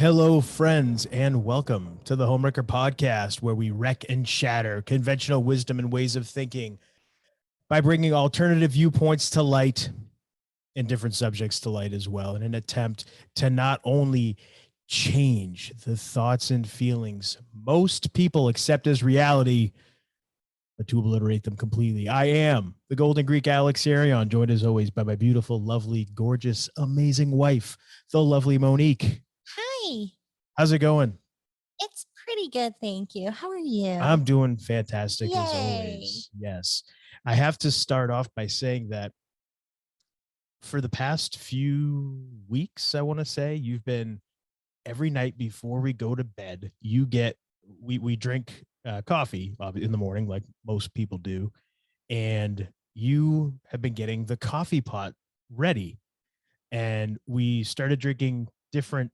Hello, friends, and welcome to the Homewrecker podcast, where we wreck and shatter conventional wisdom and ways of thinking by bringing alternative viewpoints to light and different subjects to light as well, in an attempt to not only change the thoughts and feelings most people accept as reality, but to obliterate them completely. I am the Golden Greek Alex Arion, joined as always by my beautiful, lovely, gorgeous, amazing wife, the lovely Monique. Hi. How's it going? It's pretty good, thank you. How are you? I'm doing fantastic as Yay. always. Yes. I have to start off by saying that for the past few weeks, I want to say, you've been every night before we go to bed, we drink coffee in the morning like most people do, and you have been getting the coffee pot ready. And we started drinking different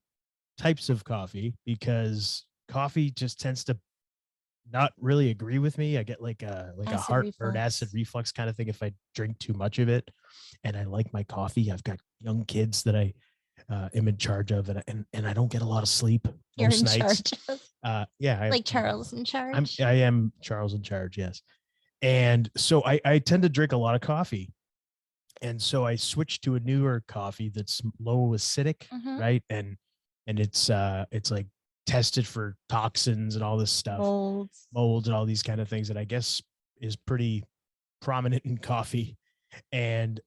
types of coffee because coffee just tends to not really agree with me. I get like a heartburn, acid reflux kind of thing if I drink too much of it. And I like my coffee. I've got young kids that I am in charge of, and I don't get a lot of sleep most nights. Yeah, like Charles in charge. I am Charles in charge. Yes, and so I tend to drink a lot of coffee, and so I switched to a newer coffee that's low acidic, right? And it's like tested for toxins and all this stuff, molds and all these kind of things that I guess is pretty prominent in coffee. And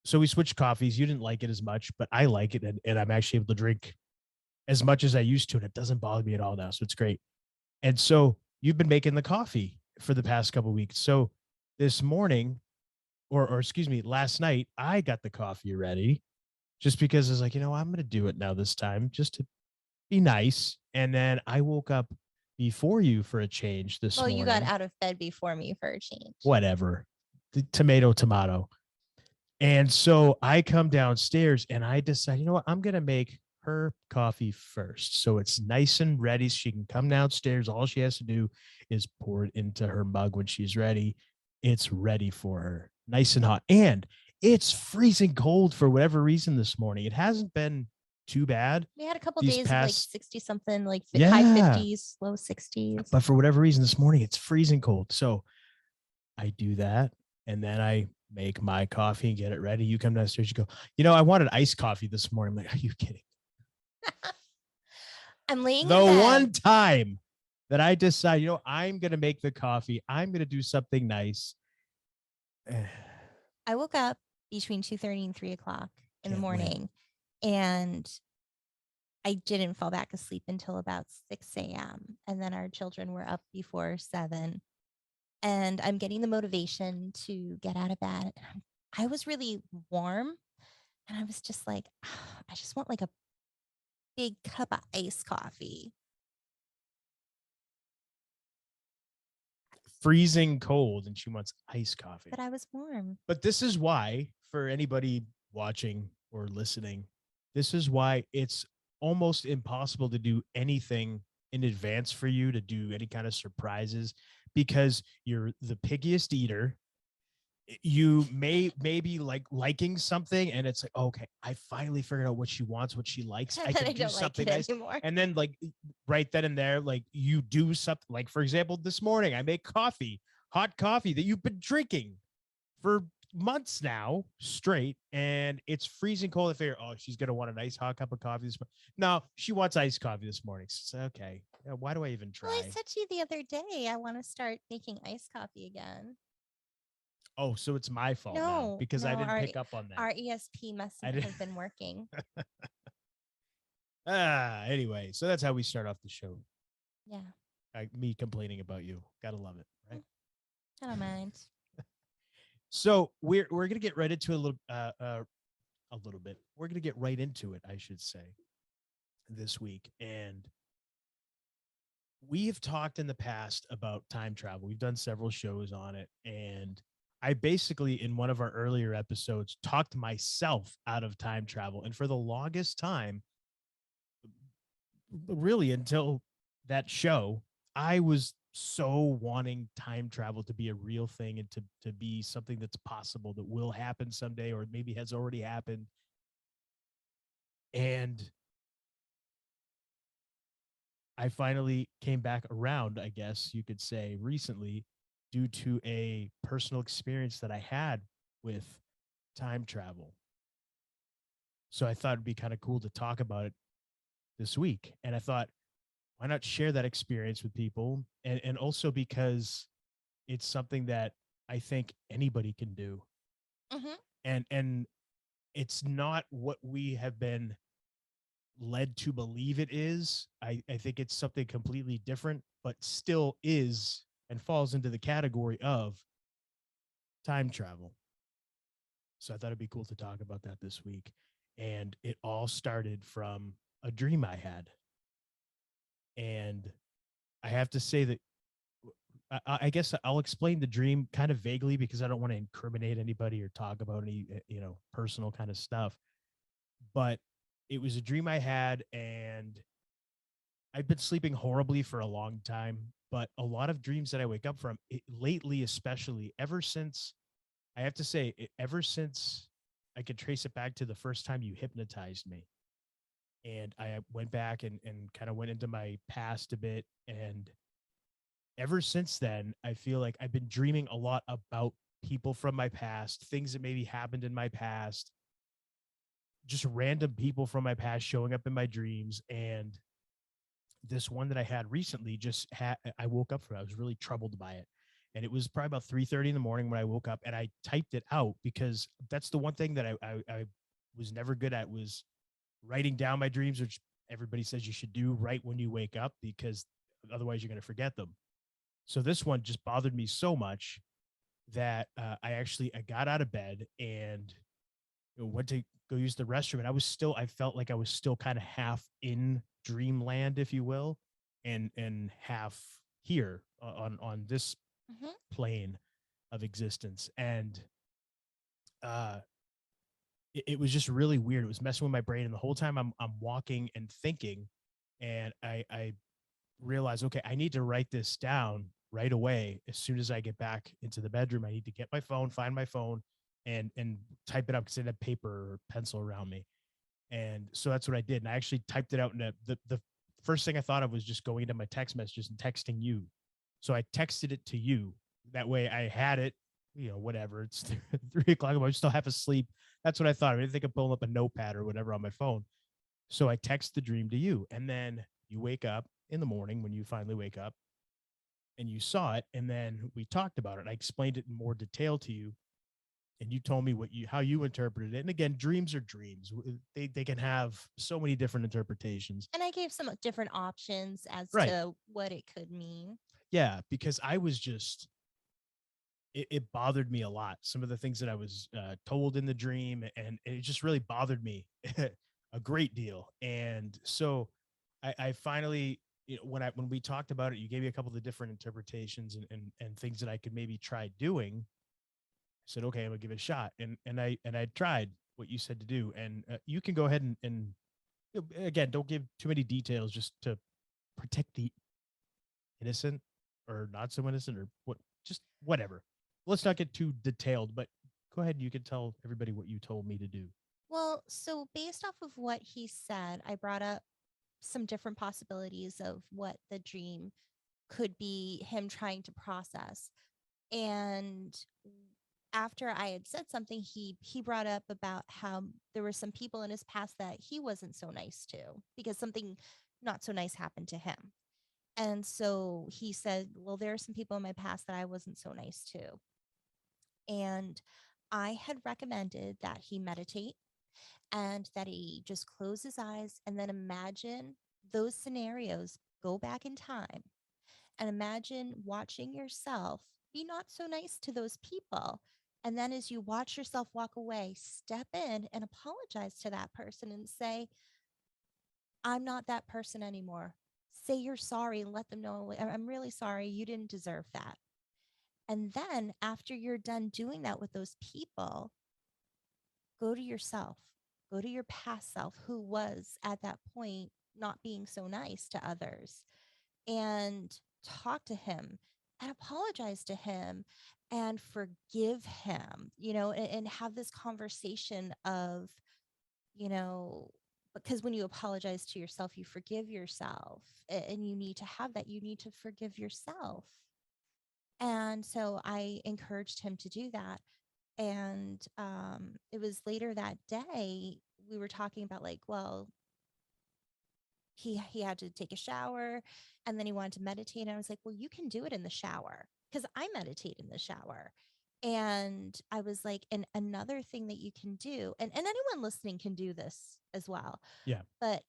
so we switched coffees. You didn't like it as much, but I like it, and I'm actually able to drink as much as I used to, and it doesn't bother me at all now. So it's great. And so you've been making the coffee for the past couple of weeks. So this morning, or excuse me, last night, I got the coffee ready just because I was like, I'm going to do it now this time just to be nice. And then I woke up before you for a change this morning. You got out of bed before me for a change. Whatever. The tomato. And so I come downstairs and I decide, what? I'm going to make her coffee first. So it's nice and ready. She can come downstairs. All she has to do is pour it into her mug when she's ready. It's ready for her, nice and hot. And it's freezing cold for whatever reason this morning. It hasn't been too bad. We had a couple days of like 60 something, like high 50s, low 60s. But for whatever reason this morning, it's freezing cold. So I do that. And then I make my coffee and get it ready. You come downstairs, you go, I wanted iced coffee this morning. I'm like, are you kidding? I'm laying the one time that I decide, I'm going to make the coffee. I'm going to do something nice. I woke up between 2:30 and 3 o'clock in the morning, and I didn't fall back asleep until about 6 a.m. And then our children were up before 7. And I'm getting the motivation to get out of bed. I was really warm, and I was just like, I just want like a big cup of iced coffee. Freezing cold, and she wants iced coffee. But I was warm. But this is why, for anybody watching or listening, this is why it's almost impossible to do anything in advance for you, to do any kind of surprises, because you're the pickiest eater. You may be liking something, and it's like, okay, I finally figured out what she wants, what she likes. I can do something nice anymore. And then like right then and there, like you do something, like for example, this morning I make coffee, hot coffee that you've been drinking for months now straight, and it's freezing cold. I figure, she's gonna want a nice hot cup of coffee this morning. No, she wants iced coffee this morning. So okay, why do I even try? Well, I said to you the other day, I want to start making iced coffee again. Oh, so it's my fault now because I didn't pick up on that. Our ESP mustn't have been working. Anyway, so that's how we start off the show. Yeah. Me complaining about you. Gotta love it, right? I don't mind. So we're gonna get right into a little bit. We're gonna get right into it, I should say, this week. And we have talked in the past about time travel. We've done several shows on it, and I basically, in one of our earlier episodes, talked myself out of time travel. And for the longest time, really until that show, I was so wanting time travel to be a real thing and to be something that's possible, that will happen someday, or maybe has already happened. And I finally came back around, I guess you could say, recently due to a personal experience that I had with time travel. So I thought it'd be kind of cool to talk about it this week. And I thought, why not share that experience with people? And also because it's something that I think anybody can do. Mm-hmm. And it's not what we have been led to believe it is. I think it's something completely different, but still is and falls into the category of time travel. So I thought it'd be cool to talk about that this week. And it all started from a dream I had. And I have to say that I guess I'll explain the dream kind of vaguely because I don't want to incriminate anybody or talk about any, personal kind of stuff. But it was a dream I had, and I've been sleeping horribly for a long time. But a lot of dreams that I wake up from lately, especially ever since, I have to say, ever since I could trace it back to the first time you hypnotized me. And I went back and kind of went into my past a bit. And ever since then, I feel like I've been dreaming a lot about people from my past, things that maybe happened in my past, just random people from my past showing up in my dreams. And this one that I had recently just had, I woke up from it. I was really troubled by it. And it was probably about 3:30 in the morning when I woke up, and I typed it out because that's the one thing that I was never good at, was writing down my dreams, which everybody says you should do right when you wake up because otherwise you're going to forget them. So this one just bothered me so much that I got out of bed and went to go use the restroom, and I felt like I was still kind of half in dreamland, if you will, and half here on this Mm-hmm. plane of existence. And uh it was just really weird. It was messing with my brain, and the whole time I'm walking and thinking, and I realized, okay, I need to write this down right away. As soon as I get back into the bedroom, I need to get my phone, find my phone, and type it up because I didn't have paper or pencil around me. And so that's what I did. And I actually typed it out. And the first thing I thought of was just going into my text messages and texting you. So I texted it to you. That way I had it, whatever. It's 3 o'clock. I'm still half asleep. That's what I thought. I didn't think of pulling up a notepad or whatever on my phone. So I text the dream to you. And then you wake up in the morning when you finally wake up and you saw it. And then we talked about it. I explained it in more detail to you, and you told me how you interpreted it. And again, dreams are dreams. They can have so many different interpretations. And I gave some different options as Right. to what it could mean. Yeah, because I was just it bothered me a lot. Some of the things that I was told in the dream, and it just really bothered me a great deal. And so I finally, when we talked about it, you gave me a couple of the different interpretations and things that I could maybe try doing. I said, okay, I'm gonna give it a shot, and I tried what you said to do, and you can go ahead and again, don't give too many details just to protect the innocent or not so innocent or what, just whatever. Let's not get too detailed, but go ahead and you can tell everybody what you told me to do. Well, so based off of what he said, I brought up some different possibilities of what the dream could be him trying to process. And after I had said something, he brought up about how there were some people in his past that he wasn't so nice to because something not so nice happened to him. And so he said, well, there are some people in my past that I wasn't so nice to. And I had recommended that he meditate and that he just close his eyes and then imagine those scenarios, go back in time and imagine watching yourself be not so nice to those people. And then as you watch yourself walk away, step in and apologize to that person and say, I'm not that person anymore. Say you're sorry and let them know, I'm really sorry. You didn't deserve that. And then after you're done doing that with those people, go to yourself, go to your past self who was at that point not being so nice to others, and talk to him and apologize to him and forgive him, and have this conversation of, you know, because when you apologize to yourself, you forgive yourself, and you need to have that. You need to forgive yourself. And so I encouraged him to do that. And it was later that day we were talking about, like, well, he had to take a shower, and then he wanted to meditate. And I was like, well, you can do it in the shower, because I meditate in the shower. And I was like, and another thing that you can do, and anyone listening can do this as well. Yeah. But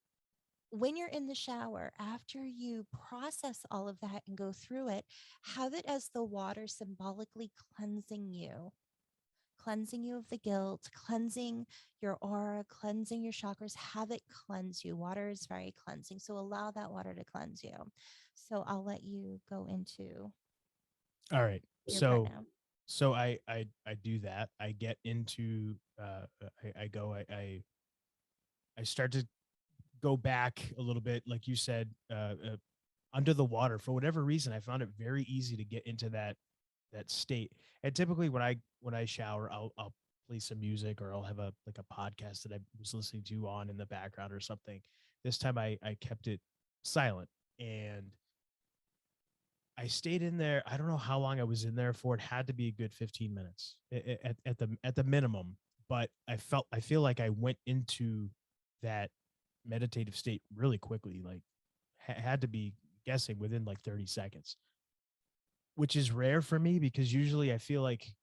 when you're in the shower, after you process all of that and go through it, have it as the water symbolically cleansing you of the guilt, cleansing your aura, cleansing your chakras. Have it cleanse you. Water is very cleansing. So allow that water to cleanse you. So I'll let you go into All right. your part So now. so I do that. I get into I start to go back a little bit, like you said, under the water. For whatever reason, I found it very easy to get into that state. And typically when I shower, I'll play some music, or I'll have a like a podcast that I was listening to on in the background or something. This time I kept it silent, and I stayed in there. I don't know how long I was in there for. It had to be a good 15 minutes at the minimum. But I feel like I went into that meditative state really quickly. Like had to be guessing within like 30 seconds, which is rare for me, because usually I feel like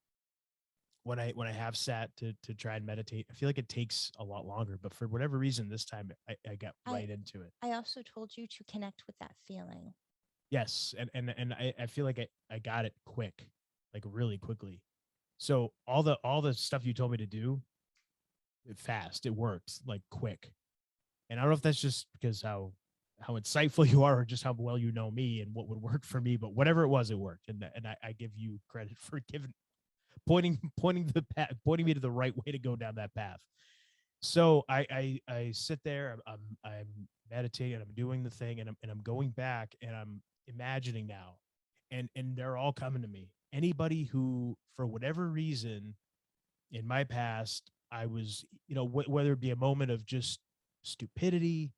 when I have sat to try and meditate, I feel like it takes a lot longer. But for whatever reason, this time I got right into it. I also told you to connect with that feeling. Yes, and I feel like I got it quick, like really quickly. So all the stuff you told me to do, fast, it worked like quick. And I don't know if that's just because how insightful you are, or just how well you know me and what would work for me, but whatever it was, it worked. And I give you credit for giving pointing me to the right way to go down that path. So I sit there, I'm meditating, and I'm doing the thing, and I'm going back, and I'm imagining now, and they're all coming to me. Anybody who, for whatever reason, in my past, I was, whether it be a moment of just stupidity,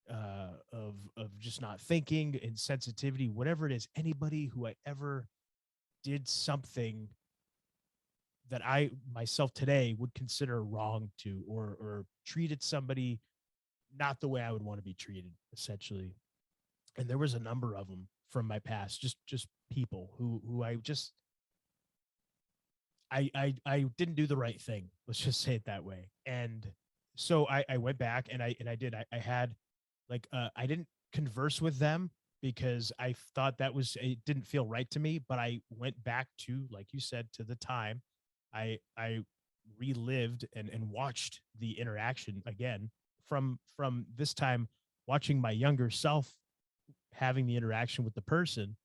of just not thinking, insensitivity, whatever it is, anybody who I ever did something that I myself today would consider wrong to, or treated somebody not the way I would want to be treated, essentially. And there was a number of them from my past, just people who I didn't do the right thing. Let's just say it that way. And so I went back, and I had like I didn't converse with them, because I thought it didn't feel right to me. But I went back to, like you said, to the time. I relived and watched the interaction again, from this time, watching my younger self having the interaction with the person.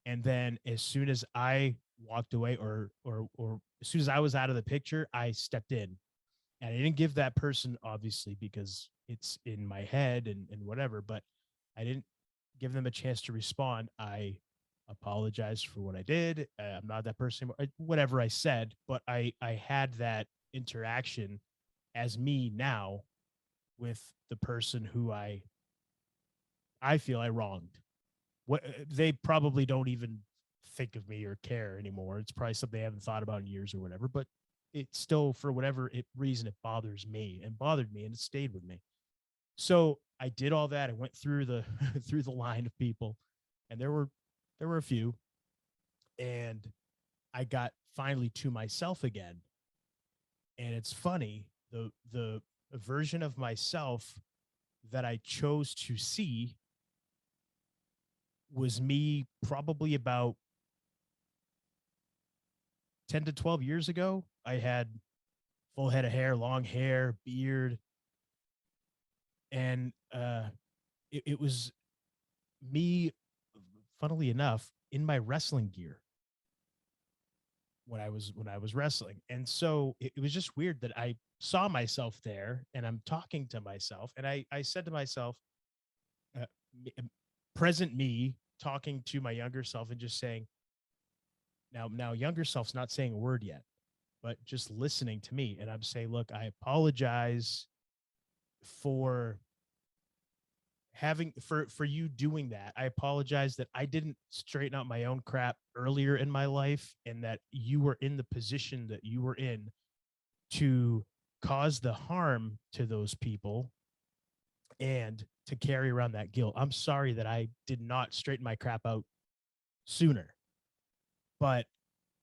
And then as soon as I walked away, or as soon as I was out of the picture, I stepped in. And I didn't give that person, obviously, because it's in my head and whatever, but I didn't give them a chance to respond. I apologized for what I did. I'm not that person anymore, whatever I said, but I had that interaction as me now with the person who I feel I wronged. What they probably don't even think of me or care anymore. It's probably something they haven't thought about in years or whatever, but it still, for whatever reason, it bothers me and bothered me, and it stayed with me. So I did all that. I went through the through the line of people, and there were a few, and I got finally to myself again. And it's funny, the version of myself that I chose to see was me probably about 10 to 12 years ago. I had full head of hair, long hair, beard, and it was me, funnily enough, in my wrestling gear when I was wrestling. And so it was just weird that I saw myself there, and I'm talking to myself, and I said to myself, uh, present me talking to my younger self, and just saying, now younger self's not saying a word yet, but just listening to me. And I'm saying, look, I apologize for for you doing that. I apologize that I didn't straighten out my own crap earlier in my life, and that you were in the position that you were in to cause the harm to those people and to carry around that guilt. I'm sorry that I did not straighten my crap out sooner, but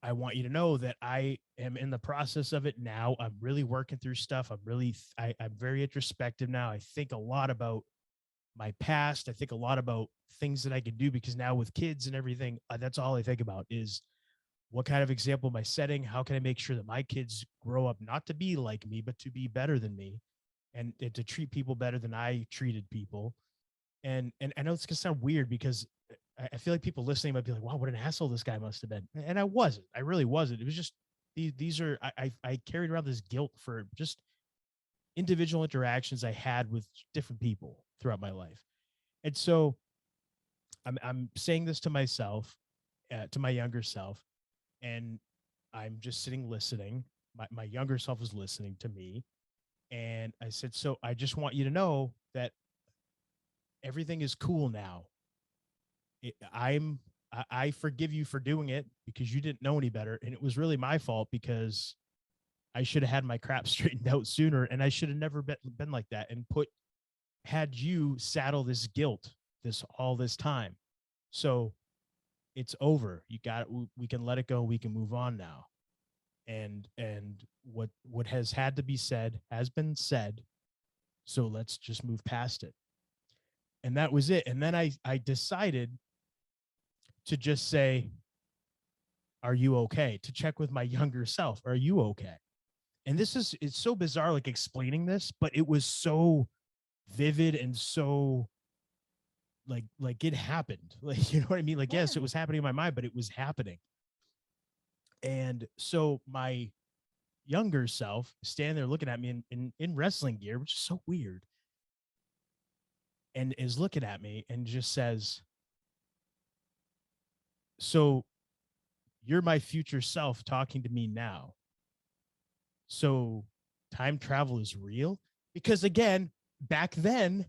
I want you to know that I am in the process of it now. I'm really working through stuff. I'm very introspective now. I think a lot about my past. I think a lot about things that I can do, because now with kids and everything, that's all I think about is what kind of example am I setting? How can I make sure that my kids grow up not to be like me, but to be better than me, and to treat people better than I treated people. And I know it's gonna sound weird, because I feel like people listening might be like, wow, what an asshole this guy must have been. And I wasn't. I really wasn't. It was just these are I carried around this guilt for just individual interactions I had with different people throughout my life. And so I'm saying this to myself, to my younger self, and I'm just sitting listening. My younger self was listening to me. And I said, so I just want you to know that everything is cool now. I forgive you for doing it because you didn't know any better. And it was really my fault, because I should have had my crap straightened out sooner. And I should have never been like that and had you saddle this guilt all this time. So it's over. You got it. We can let it go. We can move on now. And what has had to be said has been said. So let's just move past it. And that was it. And then I decided to just say, are you okay? To check with my younger self. Are you okay? And it's so bizarre, like explaining this, but it was so vivid and so like it happened. Like, you know what I mean? Like, Yeah. yes, it was happening in my mind, but it was happening. And so my younger self standing there looking at me in wrestling gear, which is so weird, and is looking at me and just says, so you're my future self talking to me now. So time travel is real? Because again, back then,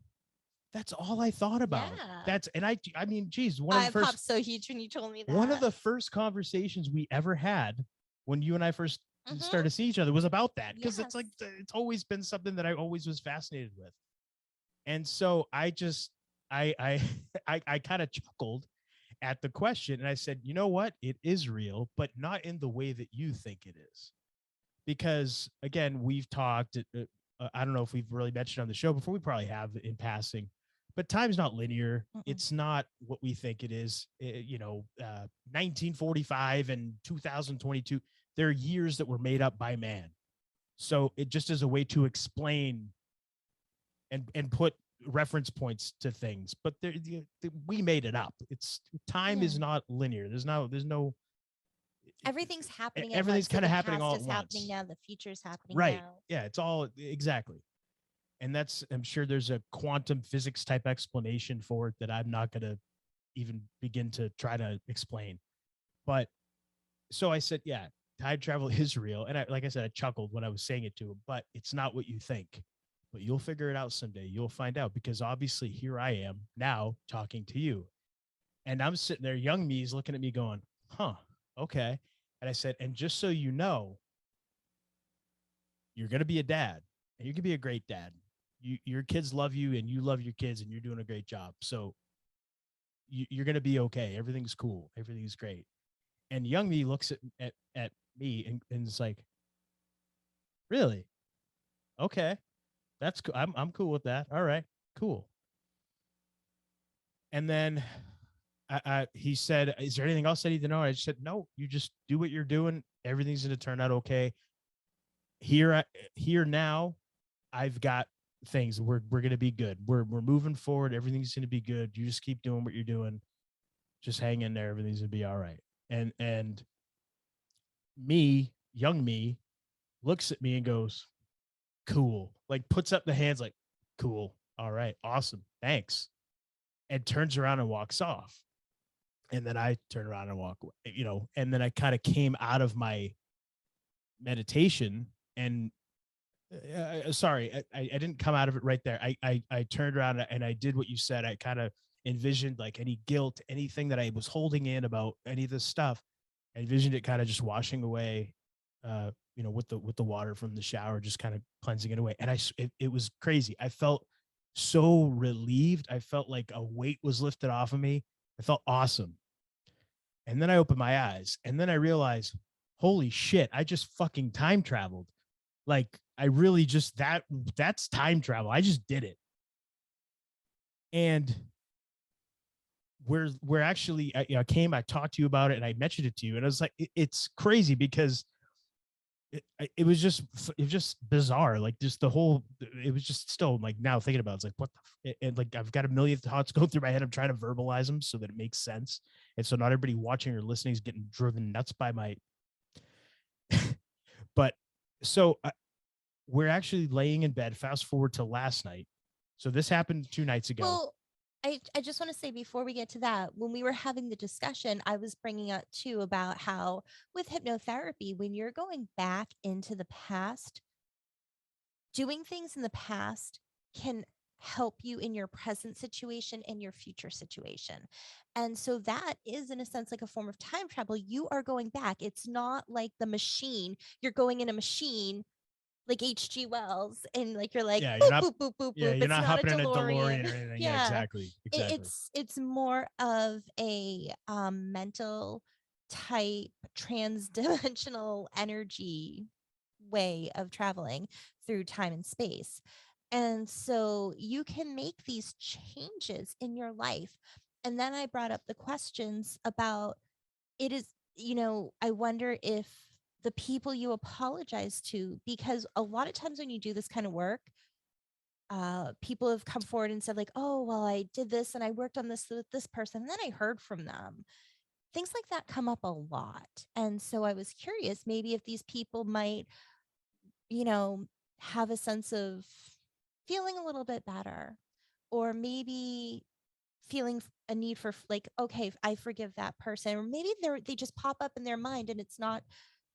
that's all I thought about. Yeah. I mean, geez, I popped so huge when you told me that. One of the first conversations we ever had when you and I first started seeing each other was about that, because it's like, it's always been something that I always was fascinated with. And so I just, I kind of chuckled at the question, and I said, you know what? It is real, but not in the way that you think it is. Because again, we've talked, I don't know if we've really mentioned on the show before, we probably have in passing, but time's not linear. It's not what we think it is. 1945 and 2022, there are years that were made up by man. So it just is a way to explain and put reference points to things, but we made it up. It's time is not linear. There's no everything's happening. Everything's kind of happening all at once. Happening now. The future's happening right now. Yeah, it's all exactly. And I'm sure there's a quantum physics type explanation for it that I'm not going to even begin to try to explain. But so I said, yeah, time travel is real. And like I said, I chuckled when I was saying it to him, but it's not what you think. But you'll figure it out someday. You'll find out, because obviously here I am now talking to you. And I'm sitting there, young me is looking at me going, huh, okay. And I said, and just so you know, you're going to be a dad, and you're going to be a great dad. Your kids love you, and you love your kids, and you're doing a great job. So you're going to be okay. Everything's cool. Everything's great. And young me looks at me and is like, really? Okay. That's cool. I'm cool with that. All right, cool. And then he said, is there anything else I need to know? I just said, no, you just do what you're doing. Everything's going to turn out okay. Here now, I've got things. We're going to be good. We're moving forward. Everything's going to be good. You just keep doing what you're doing. Just hang in there. Everything's going to be all right. And me, young me, looks at me and goes, cool. Like, puts up the hands like, cool. All right. Awesome. Thanks. And turns around and walks off. And then I turn around and walk away, and then I kind of came out of my meditation, and sorry, I didn't come out of it right there. I turned around and I did what you said. I kind of envisioned like any guilt, anything that I was holding in about any of this stuff. I envisioned it kind of just washing away, with the water from the shower, just kind of cleansing it away. And it was crazy. I felt so relieved. I felt like a weight was lifted off of me. I felt awesome. And then I opened my eyes and then I realized, holy shit, I just fucking time traveled. Like I really just that's time travel. I just did it. And we're actually, I talked to you about it and I mentioned it to you. And I was like, it's crazy because it was just bizarre. Like just the whole, it was just still like now thinking about it, it's like, what the, and like, I've got a million thoughts going through my head. I'm trying to verbalize them so that it makes sense. And so not everybody watching or listening is getting driven nuts by my, but so we're actually laying in bed. Fast forward to last night. So this happened 2 nights ago. Well, I just want to say before we get to that, when we were having the discussion, I was bringing up too about how with hypnotherapy, when you're going back into the past, doing things in the past can help you in your present situation and your future situation. And so that is in a sense like a form of time travel. You are going back. It's not like the machine. You're going in a machine like H.G. Wells and like you're like Yeah, boop, boop, boop, boop, yeah, boop. you're It's not not a hopping in a DeLorean. DeLorean or anything. Yeah. Yeah, exactly. It's more of a mental type transdimensional energy way of traveling through time and space. And so you can make these changes in your life. And then I brought up the questions about it is, I wonder if the people you apologize to, because a lot of times when you do this kind of work, people have come forward and said like, oh, well, I did this and I worked on this with this person. And then I heard from them. Things like that come up a lot. And so I was curious, maybe if these people might, have a sense of feeling a little bit better, or maybe feeling a need for like, okay, I forgive that person, or maybe they just pop up in their mind and it's not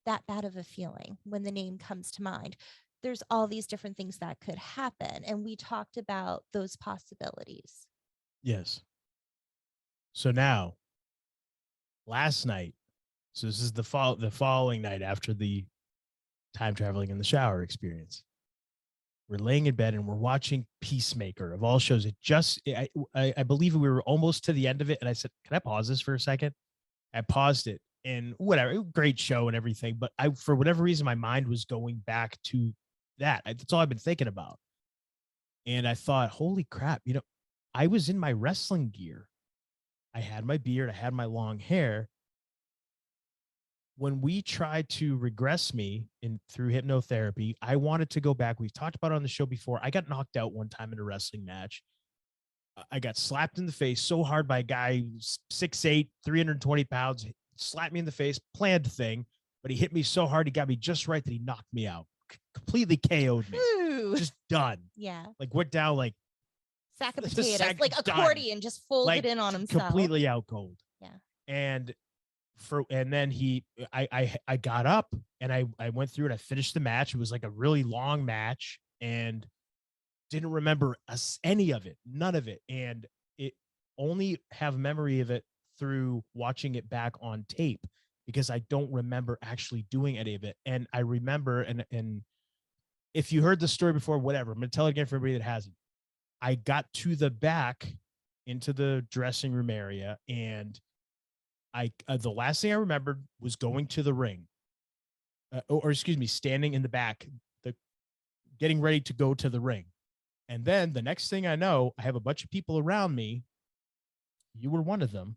that bad of a feeling when the name comes to mind. There's all these different things that could happen, and we talked about those possibilities. Yes. So now, last night, so this is the following night after the time traveling in the shower experience. We're laying in bed and we're watching Peacemaker of all shows. I believe we were almost to the end of it. And I said, can I pause this for a second? I paused it and whatever, great show and everything. But for whatever reason, my mind was going back to that. That's all I've been thinking about. And I thought, holy crap, I was in my wrestling gear. I had my beard, I had my long hair. When we tried to regress me through hypnotherapy, I wanted to go back. We've talked about it on the show before. I got knocked out one time in a wrestling match. I got slapped in the face so hard by a guy 6'8", 320 pounds, slapped me in the face, planned thing, but he hit me so hard, he got me just right that he knocked me out, completely KO'd me. Ooh. Just done. Yeah. Like went down like sack of potatoes, like accordion, just folded in on himself. Completely out cold. Yeah. And then I got up and I went through and I finished the match. It was like a really long match and didn't remember any of it, none of it. And it only have memory of it through watching it back on tape because I don't remember actually doing any of it. And I remember, and if you heard the story before, whatever, I'm going to tell it again for everybody that hasn't. I got to the back into the dressing room area and the last thing I remembered was going to the ring, or excuse me, standing in the back, getting ready to go to the ring. And then the next thing I know, I have a bunch of people around me. You were one of them,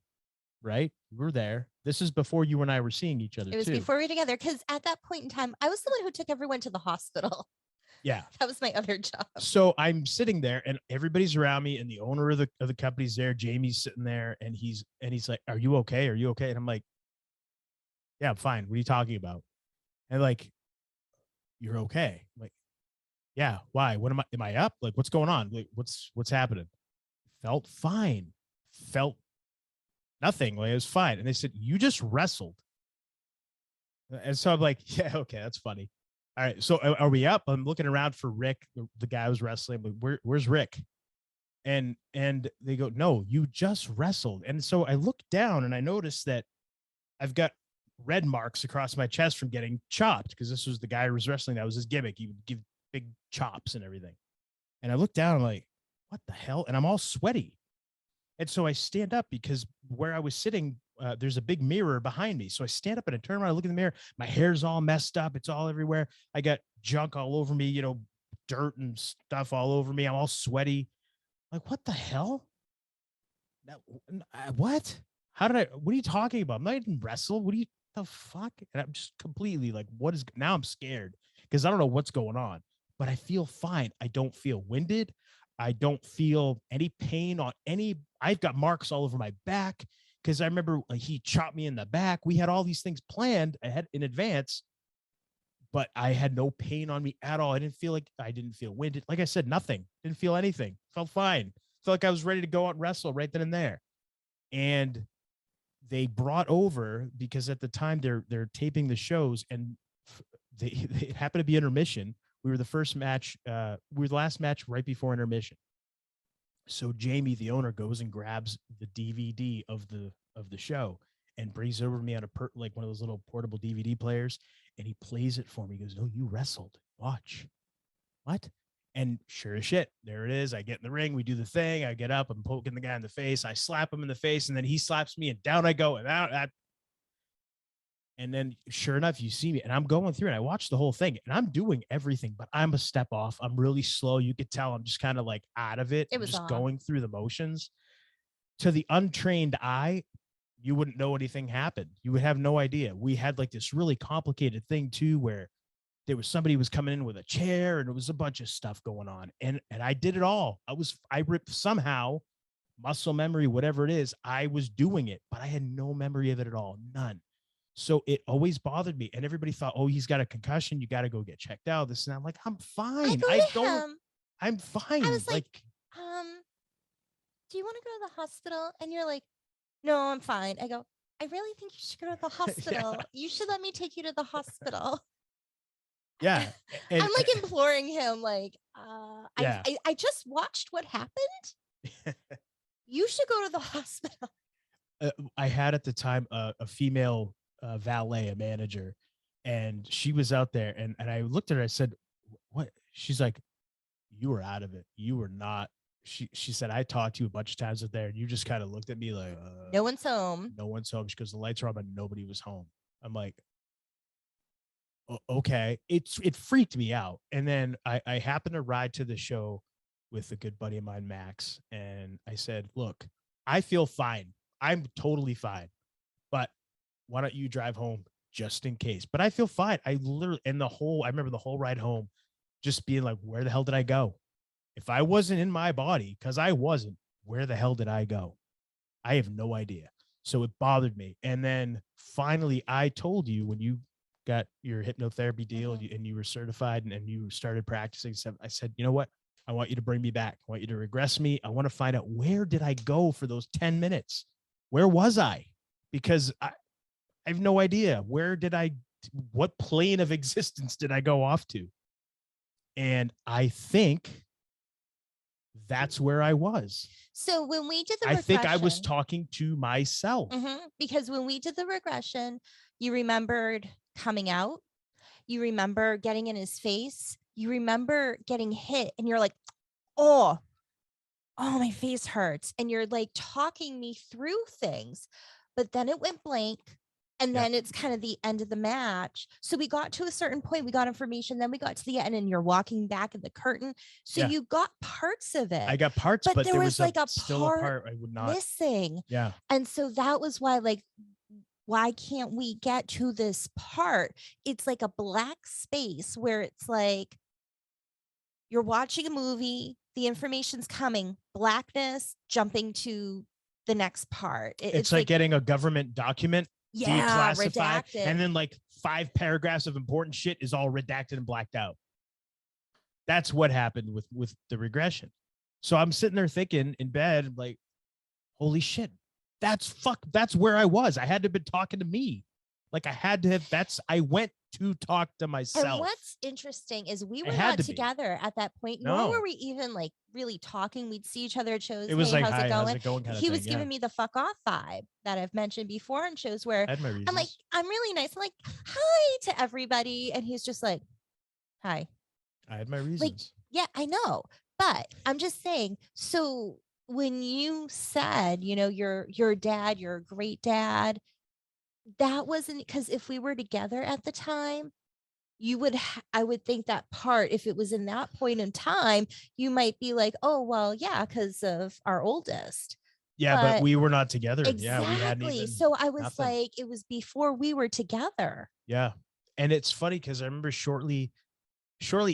right? You were there. This is before you and I were seeing each other. It was before we were together, because at that point in time, I was the one who took everyone to the hospital. Yeah. That was my other job. So I'm sitting there and everybody's around me and the owner of the company's there. Jamie's sitting there and he's like, are you okay? Are you okay? And I'm like, yeah, I'm fine. What are you talking about? And like, you're okay. I'm like, yeah, why? What am I up? Like, what's going on? Like, what's happening? Felt fine. Felt nothing. Like, it was fine. And they said, you just wrestled. And so I'm like, yeah, okay, that's funny. All right. So are we up? I'm looking around for Rick, the guy I was wrestling. I'm like, where's Rick? And they go, no, you just wrestled. And so I look down and I noticed that I've got red marks across my chest from getting chopped, because this was the guy who was wrestling. That was his gimmick. He would give big chops and everything. And I look down, I'm like, what the hell? And I'm all sweaty. And so I stand up, because where I was sitting, there's a big mirror behind me. So I stand up and I turn around, I look in the mirror. My hair's all messed up. It's all everywhere. I got junk all over me, dirt and stuff all over me. I'm all sweaty. Like, what the hell? What? What are you talking about? I'm not even wrestle. What are you, the fuck? And I'm just completely like, now I'm scared, because I don't know what's going on, but I feel fine. I don't feel winded. I don't feel any pain I've got marks all over my back, because I remember he chopped me in the back. We had all these things planned ahead in advance, but I had no pain on me at all. I didn't feel winded. Like I said, nothing. Didn't feel anything. Felt fine. Felt like I was ready to go out and wrestle right then and there. And they brought over, because at the time they're taping the shows, and it happened to be intermission. We were the first match. We were the last match right before intermission. So Jamie, the owner, goes and grabs the DVD of the show and brings it over to me on like one of those little portable DVD players, and he plays it for me. He goes, "No, you wrestled. Watch." What? And sure as shit, there it is. I get in the ring. We do the thing. I get up. I'm poking the guy in the face. I slap him in the face, and then he slaps me, and down I go. And then sure enough, you see me, and I'm going through, and I watch the whole thing, and I'm doing everything, but I'm a step off. I'm really slow. You could tell I'm just kind of like out of it. It was just off. Going through the motions. To the untrained eye, you wouldn't know anything happened. You would have no idea. We had like this really complicated thing too, where there was somebody who was coming in with a chair, and it was a bunch of stuff going on. And I did it all. I ripped somehow, muscle memory, whatever it is, I was doing it, but I had no memory of it at all. None. So it always bothered me. And everybody thought, oh, he's got a concussion. You got to go get checked out. This and that. I'm like, I'm fine. I'm fine. I was like, do you want to go to the hospital? And you're like, no, I'm fine. I go, I really think you should go to the hospital. Yeah. You should let me take you to the hospital. Yeah. I'm like imploring him, like, yeah. I just watched what happened. You should go to the hospital. I had at the time a female valet, a manager, and she was out there, and I looked at her. I said, what? She's like, you were out of it. You were not. She said, I talked to you a bunch of times out there, and you just kind of looked at me like, no one's home. No one's home. She goes, the lights are on, but nobody was home. I'm like, okay. It freaked me out. And then I happened to ride to the show with a good buddy of mine, Max, and I said, look, I feel fine. I'm totally fine, but why don't you drive home just in case? But I feel fine. I remember the whole ride home just being like, where the hell did I go? If I wasn't in my body, because I wasn't, where the hell did I go? I have no idea. So it bothered me. And then finally, I told you, when you got your hypnotherapy deal and you were certified and you started practicing stuff, I said, you know what? I want you to bring me back. I want you to regress me. I want to find out, where did I go for those 10 minutes? Where was I? Because I have no idea. What plane of existence did I go off to? And I think that's where I was. So when we did the regression, I think I was talking to myself. Because when we did the regression, you remembered coming out. You remember getting in his face. You remember getting hit, and you're like, oh, my face hurts. And you're like talking me through things, but then it went blank. And then it's kind of the end of the match. So we got to a certain point, we got information, then we got to the end, and you're walking back at the curtain. So you got parts of it. I got parts, but there was like still a part I would not missing. Yeah. And so that was why, like, why can't we get to this part? It's like a black space where it's like you're watching a movie, the information's coming, blackness, jumping to the next part. It's like getting a government document. Declassified, redacted. And then like 5 paragraphs of important shit is all redacted and blacked out. That's what happened with the regression. So I'm sitting there thinking in bed, like, holy shit, that's where I was. I had to have been talking to me. Like I had to have, I went to talk to myself. And what's interesting is we were not together at that point, nor were we even like really talking. We'd see each other at shows. It was hey, like, how's how's it going? He was giving me the fuck off vibe that I've mentioned before in shows where I'm like, I'm really nice. I'm like, hi to everybody. And he's just like, hi. I had my reasons. Like, yeah, I know. But I'm just saying, so when you said, you know, your dad, you're a great dad, that wasn't because if we were together at the time, you would, I would think that part, if it was in that point in time, you might be like, oh, well, yeah, because of our oldest. Yeah, but we were not together. Exactly. Yeah, we hadn't even, so I was like, it was before we were together. Yeah. And it's funny because I remember shortly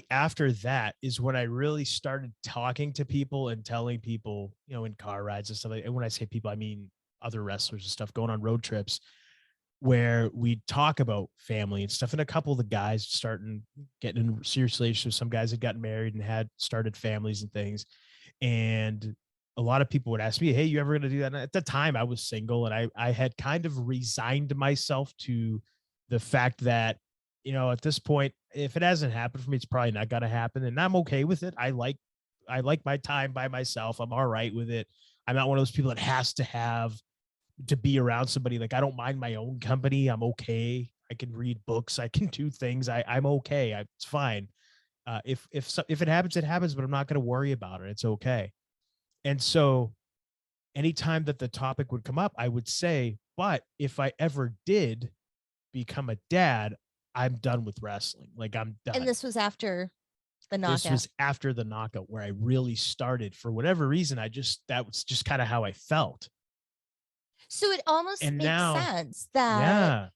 after that is when I really started talking to people and telling people, you know, in car rides and stuff like that. And when I say people, I mean other wrestlers and stuff, going on road trips where we talk about family and stuff. And a couple of the guys getting in serious relationships. Some guys had gotten married and had started families and things. And a lot of people would ask me, hey, you ever going to do that? And at the time I was single and I had kind of resigned myself to the fact that, you know, at this point, if it hasn't happened for me, it's probably not going to happen. And I'm okay with it. I like my time by myself. I'm all right with it. I'm not one of those people that has to be around somebody. Like, I don't mind my own company. I'm okay. I can read books. I can do things. I'm okay. It's fine. If it happens, it happens, but I'm not going to worry about it. It's okay. And so anytime that the topic would come up, I would say, but if I ever did become a dad, I'm done with wrestling. Like, I'm done. And this was after the knockout. This was after the knockout where I really started, for whatever reason. That was just kind of how I felt. So it almost makes sense that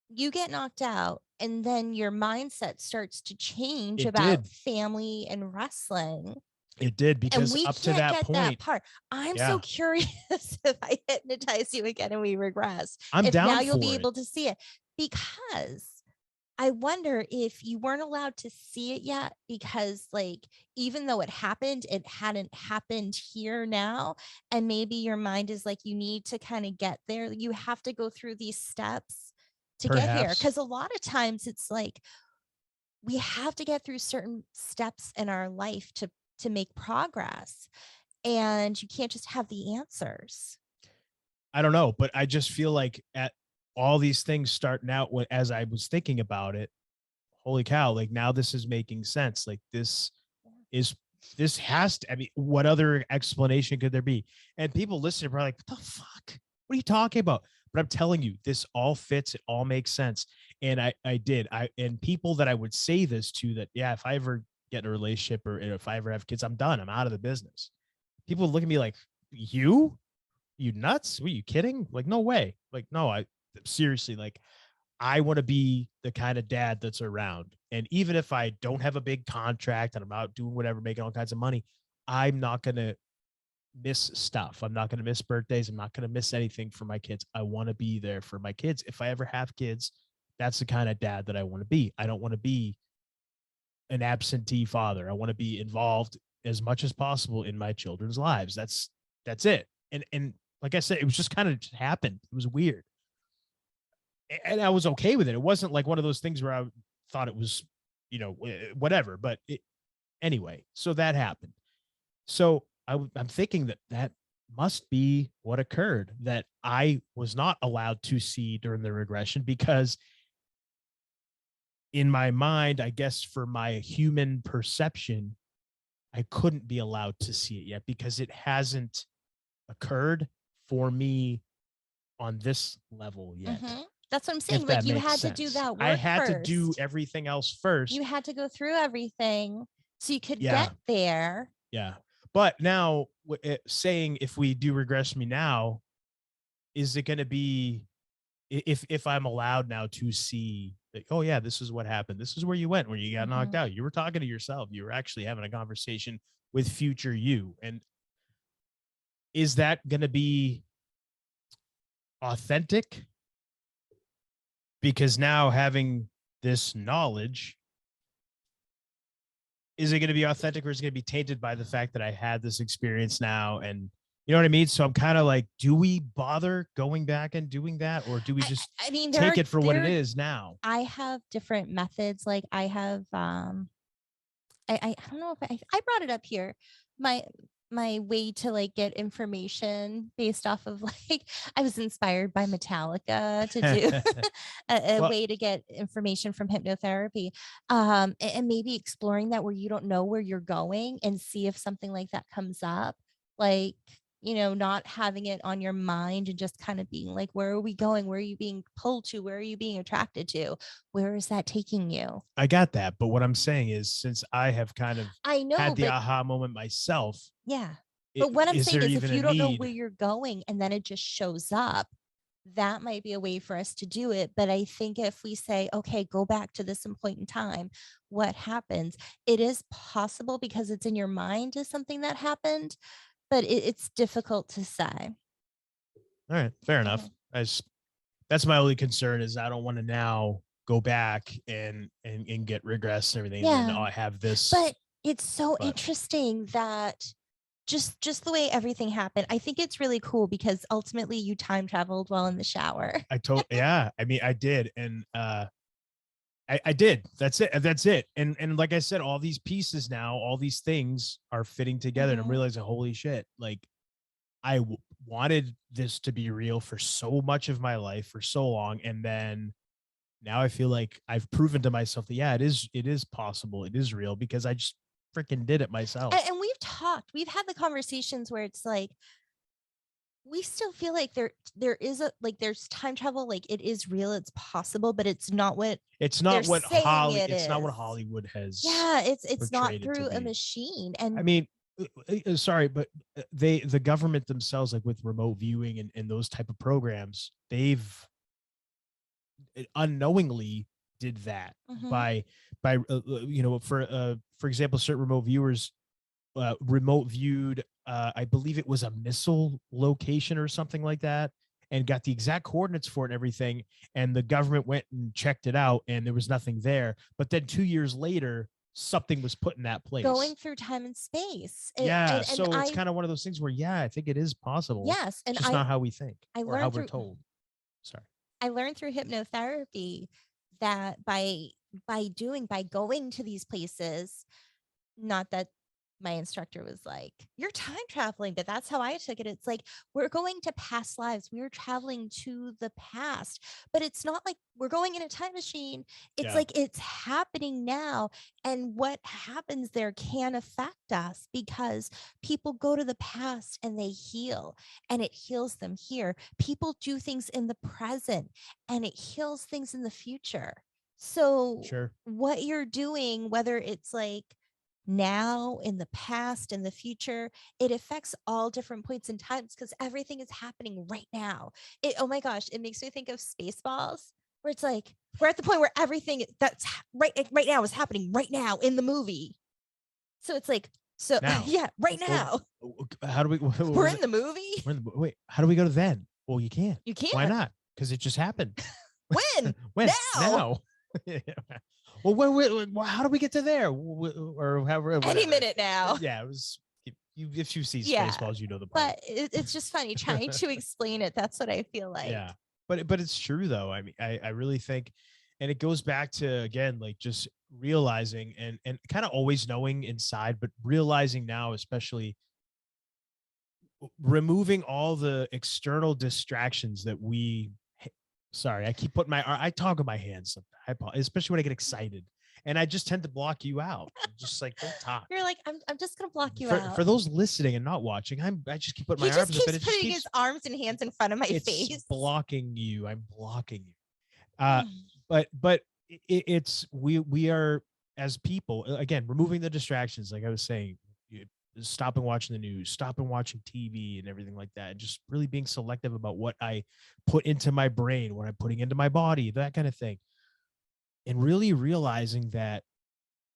you get knocked out and then your mindset starts to change about family and wrestling. It did, because up to that point, that part. I'm so curious if I hypnotize you again and we regress. I'm down now you'll be able to see it, because I wonder if you weren't allowed to see it yet, because like, even though it happened, it hadn't happened here now. And maybe your mind is like, you need to kind of get there. You have to go through these steps to get here. Because a lot of times it's like, we have to get through certain steps in our life to make progress. And you can't just have the answers. I don't know, but I just feel like at all these things starting out, as I was thinking about it, holy cow, like now this is making sense. Like this has to, I mean, what other explanation could there be? And people listening are probably like, what the fuck? What are you talking about? But I'm telling you, this all fits. It all makes sense. And and people that I would say this to, that, yeah, if I ever get in a relationship or if I ever have kids, I'm done. I'm out of the business. People look at me like, you nuts? Were you kidding? Like, no way. Like, no, seriously, like, I want to be the kind of dad that's around. And even if I don't have a big contract and I'm out doing whatever, making all kinds of money, I'm not going to miss stuff. I'm not going to miss birthdays. I'm not going to miss anything for my kids. I want to be there for my kids. If I ever have kids, that's the kind of dad that I want to be. I don't want to be an absentee father. I want to be involved as much as possible in my children's lives. That's it. And like I said, it was just kind of happened. It was weird. And I was okay with it. It wasn't like one of those things where I thought it was, you know, whatever, but anyway, so that happened. So I'm thinking that must be what occurred, that I was not allowed to see during the regression, because in my mind, I guess for my human perception, I couldn't be allowed to see it yet because it hasn't occurred for me on this level yet. Mm-hmm. That's what I'm saying. Like, you had to do that work. I had to do everything else first. You had to go through everything so you could get there. Yeah. But now, saying if we do regress me now, is it going to be, if I'm allowed now to see that, oh yeah, this is what happened. This is where you went when you got knocked out. You were talking to yourself. You were actually having a conversation with future you. And is that going to be authentic? Because now, having this knowledge, is it going to be authentic, or is it going to be tainted by the fact that I had this experience now? And You know what I mean? So I'm kind of like, do we bother going back and doing that, or do we just I mean, take it for what it is now? I have different methods. Like I have I don't know if I brought it up here. My my way to like get information based off of like I was inspired by Metallica to do a Well, way to get information from hypnotherapy. And maybe exploring that where you don't know where you're going and see if something like that comes up. Like, not having it on your mind and just kind of being like, where are we going? Where are you being pulled to? Where are you being attracted to? Where is that taking you? I got that. But what I'm saying is, since I have kind of I know, had the but aha moment myself, yeah. But what I'm is saying there is if even a you don't know where need? you're going and then it just shows up, that might be a way for us to do it. But I think if we say, okay, go back to this point in time, what happens? It is possible because it's in your mind is something that happened, but it's difficult to say. All right, fair enough. That's my only concern is I don't want to now go back and get regress and everything. And then Yeah. I have this. But it's so interesting that just the way everything happened. I think it's really cool because ultimately you time traveled while in the shower. Yeah. I mean, I did, and I did. That's it. That's it. And like I said, all these pieces now, all these things are fitting together, and I'm realizing, holy shit, like I wanted this to be real for so much of my life for so long, and then now I feel like I've proven to myself that yeah, it is possible, it is real because I just freaking did it myself. And we've had the conversations where it's like we still feel like there is a like there's time travel, like it is real, it's possible, but it's not what it's not what it's Hollywood has. Yeah, it's not through a machine. And I mean, sorry, but the government themselves, like with remote viewing and those type of programs, they've unknowingly did that by for example, certain remote viewers remote viewed I believe it was a missile location or something like that, and got the exact coordinates for it and everything, and the government went and checked it out and there was nothing there, but then 2 years later something was put in that place, going through time and space. So it's kind of one of those things where yeah, I think it is possible. Yes. And it's just not how we think or how we're told. Sorry. I learned through hypnotherapy that by going to these places, not that my instructor was like, you're time traveling, but that's how I took it. It's like, we're going to past lives. We are traveling to the past, but it's not like we're going in a time machine. It's like it's happening now. And what happens there can affect us because people go to the past and they heal and it heals them here. People do things in the present and it heals things in the future. So what you're doing, whether it's like now, in the past, in the future, it affects all different points in times because everything is happening right now. Oh my gosh, it makes me think of Spaceballs, where it's like we're at the point where everything that's right now is happening right now in the movie. So it's like, yeah, right now. How do we? We're in the movie. Wait, how do we go to then? Well, you can't. You can't. Why not? Because it just happened. When? Now. Well, how do we get to there? Or however, any minute now. Yeah, it was. If you see Spaceballs, you know the part. But it's just funny trying to explain it. That's what I feel like. Yeah, but it's true though. I mean, I really think, and it goes back to again, like just realizing and kind of always knowing inside, but realizing now, especially removing all the external distractions that we. Sorry, I keep putting I talk with my hands, especially when I get excited, and I just tend to block you out. I'm just like, don't talk. You're like, I'm just gonna block you out. For those listening and not watching, I just keep putting my arms up, and it just keeps his arms and hands in front of my face. It's blocking you. I'm blocking you. But it's we are as people again removing the distractions, like I was saying. Stopping watching the news, stopping watching TV and everything like that, and just really being selective about what I put into my brain, what I'm putting into my body, that kind of thing. And really realizing that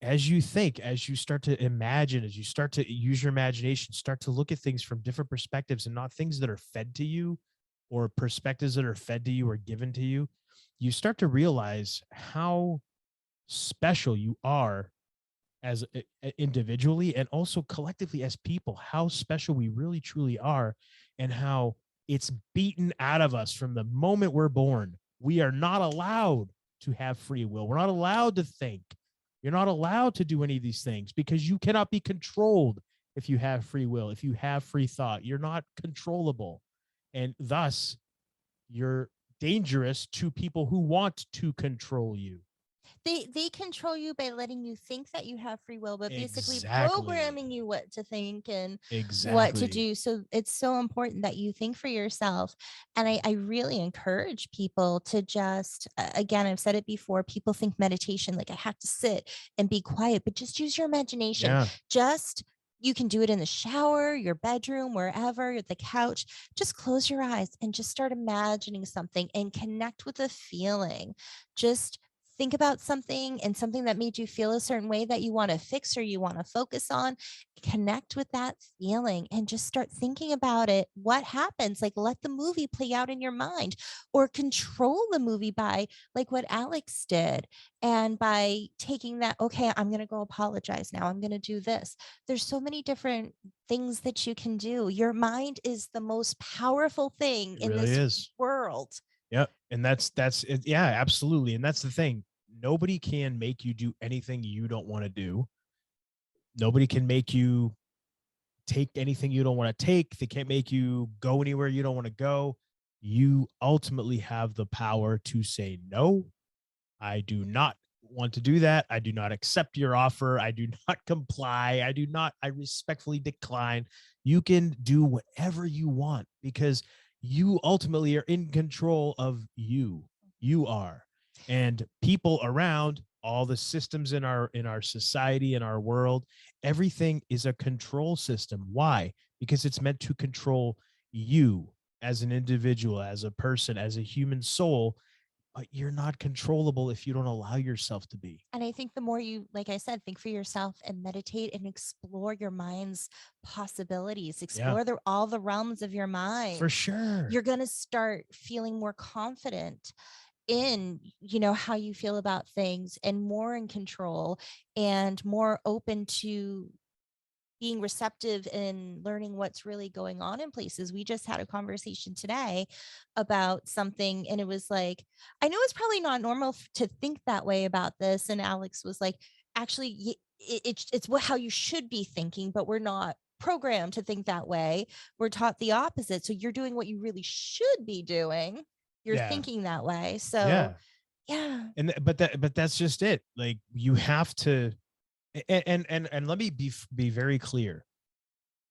as you think, as you start to imagine, as you start to use your imagination, start to look at things from different perspectives and not things that are fed to you or perspectives that are fed to you or given to you, you start to realize how special you are as individually and also collectively as people, how special we really truly are, and how it's beaten out of us from the moment we're born. We are not allowed to have free will. We're not allowed to think. You're not allowed to do any of these things because you cannot be controlled if you have free will, if you have free thought. You're not controllable. And thus, you're dangerous to people who want to control you. They control you by letting you think that you have free will, but basically Exactly. programming you what to think and what to Exactly. do. So it's so important that you think for yourself. And I really encourage people to just, again, I've said it before, people think meditation, like I have to sit and be quiet, but just use your imagination. Yeah. Just you can do it in the shower, your bedroom, wherever, at the couch. Just close your eyes and just start imagining something and connect with a feeling. Just think about something and something that made you feel a certain way that you want to fix or you want to focus on, connect with that feeling and just start thinking about it. What happens? Like let the movie play out in your mind, or control the movie by like what Alex did. And by taking that, okay, I'm going to go apologize now. I'm going to do this. There's so many different things that you can do. Your mind is the most powerful thing It in really this is. world. Yep. And that's it. Yeah, absolutely. And that's the thing. Nobody can make you do anything you don't want to do. Nobody can make you take anything you don't want to take. They can't make you go anywhere you don't want to go. You ultimately have the power to say no. I do not want to do that. I do not accept your offer. I do not comply. I respectfully decline. You can do whatever you want because you ultimately are in control of you. You are. And people around, all the systems in our society, in our world, everything is a control system. Why? Because it's meant to control you as an individual, as a person, as a human soul, but you're not controllable if you don't allow yourself to be. And I think the more you, like I said, think for yourself and meditate and explore your mind's possibilities, Yeah, explore all the realms of your mind, for sure. you're going to start feeling more confident in, how you feel about things, and more in control and more open to being receptive and learning what's really going on in places. We just had a conversation today about something, and it was like, I know it's probably not normal to think that way about this. And Alex was like, actually, it's how you should be thinking, but we're not programmed to think that way. We're taught the opposite. So you're doing what you really should be doing. You're Yeah. thinking that way. So Yeah. yeah. And but that's just it. Like you have to, and let me be very clear.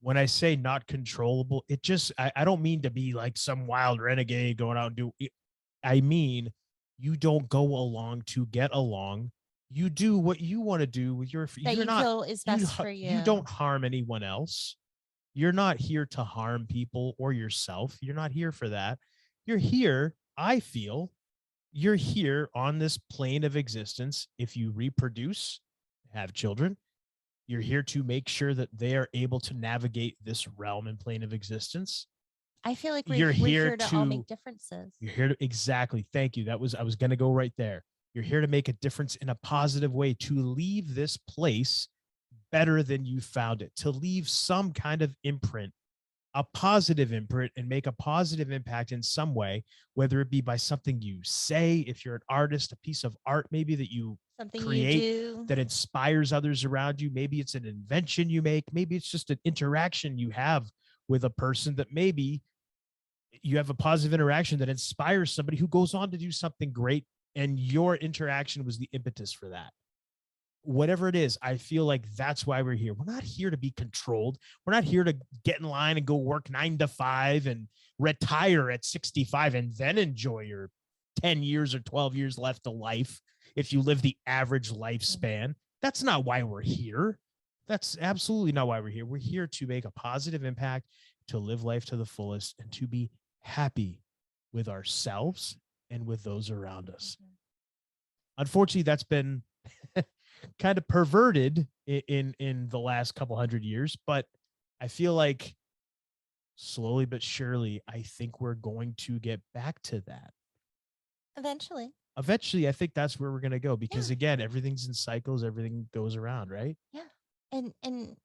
When I say not controllable, it just I don't mean to be like some wild renegade going out and do it. I mean, you don't go along to get along. You do what you want to do with your, That you're you not, feel is you best for you you. don't harm anyone else. You're not here to harm people or yourself. You're not here for that. You're here, I feel, you're here on this plane of existence. If you reproduce, have children, you're here to make sure that they are able to navigate this realm and plane of existence. I feel like You're we're here here to all to, make differences. you're here to, exactly. Thank you. I was going to go right there. You're here to make a difference in a positive way, to leave this place better than you found it, to leave some kind of imprint, a positive imprint, and make a positive impact in some way, whether it be by something you say, if you're an artist, a piece of art maybe that you Something you create do. that inspires others around you. Maybe it's an invention you make. Maybe it's just an interaction you have with a person that maybe you have a positive interaction that inspires somebody who goes on to do something great. And your interaction was the impetus for that. Whatever it is, I feel like that's why we're here. We're not here to be controlled. We're not here to get in line and go work 9 to 5 and retire at 65 and then enjoy your 10 years or 12 years left of life if you live the average lifespan. That's not why we're here. That's absolutely not why we're here. We're here to make a positive impact, to live life to the fullest, and to be happy with ourselves and with those around us. Unfortunately, that's been kind of perverted in the last couple hundred years, but I feel like slowly but surely, I think we're going to get back to that Eventually. eventually I think that's where we're going to go, because again, everything's in cycles, everything goes around, right? Yeah. And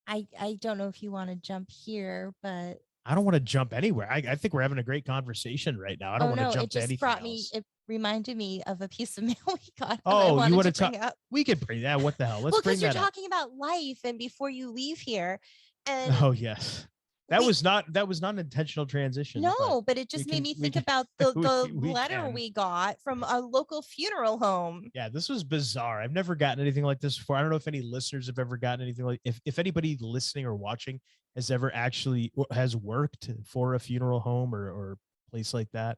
I don't know if you want to jump here, but I don't want to jump anywhere. I think we're having a great conversation right now. I don't want to jump it to just anything brought me, else. it reminded me of a piece of mail we got that I Oh, you wanted want to to talk? bring up. We could bring that. What the hell? Let's Well, bring because you're that up. talking about life and before you leave here. And Oh yes. That was not an intentional transition. No, but it just made me think about the letter we got from a local funeral home. Yeah, this was bizarre. I've never gotten anything like this before. I don't know if any listeners have ever gotten anything like, if anybody listening or watching has ever actually has worked for a funeral home or place like that.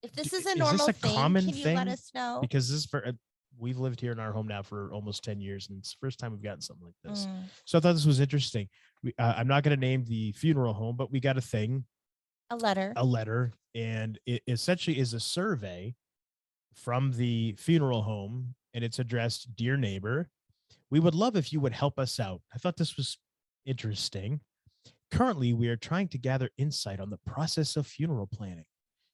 If this is a normal thing, can you let us know? Because this is for, we've lived here in our home now for almost 10 years, and it's the first time we've gotten something like this. So I thought this was interesting. I'm not going to name the funeral home, but we got a letter, and it essentially is a survey from the funeral home, and it's addressed, "Dear neighbor, we would love if you would help us out." I thought this was interesting. "Currently, we are trying to gather insight on the process of funeral planning."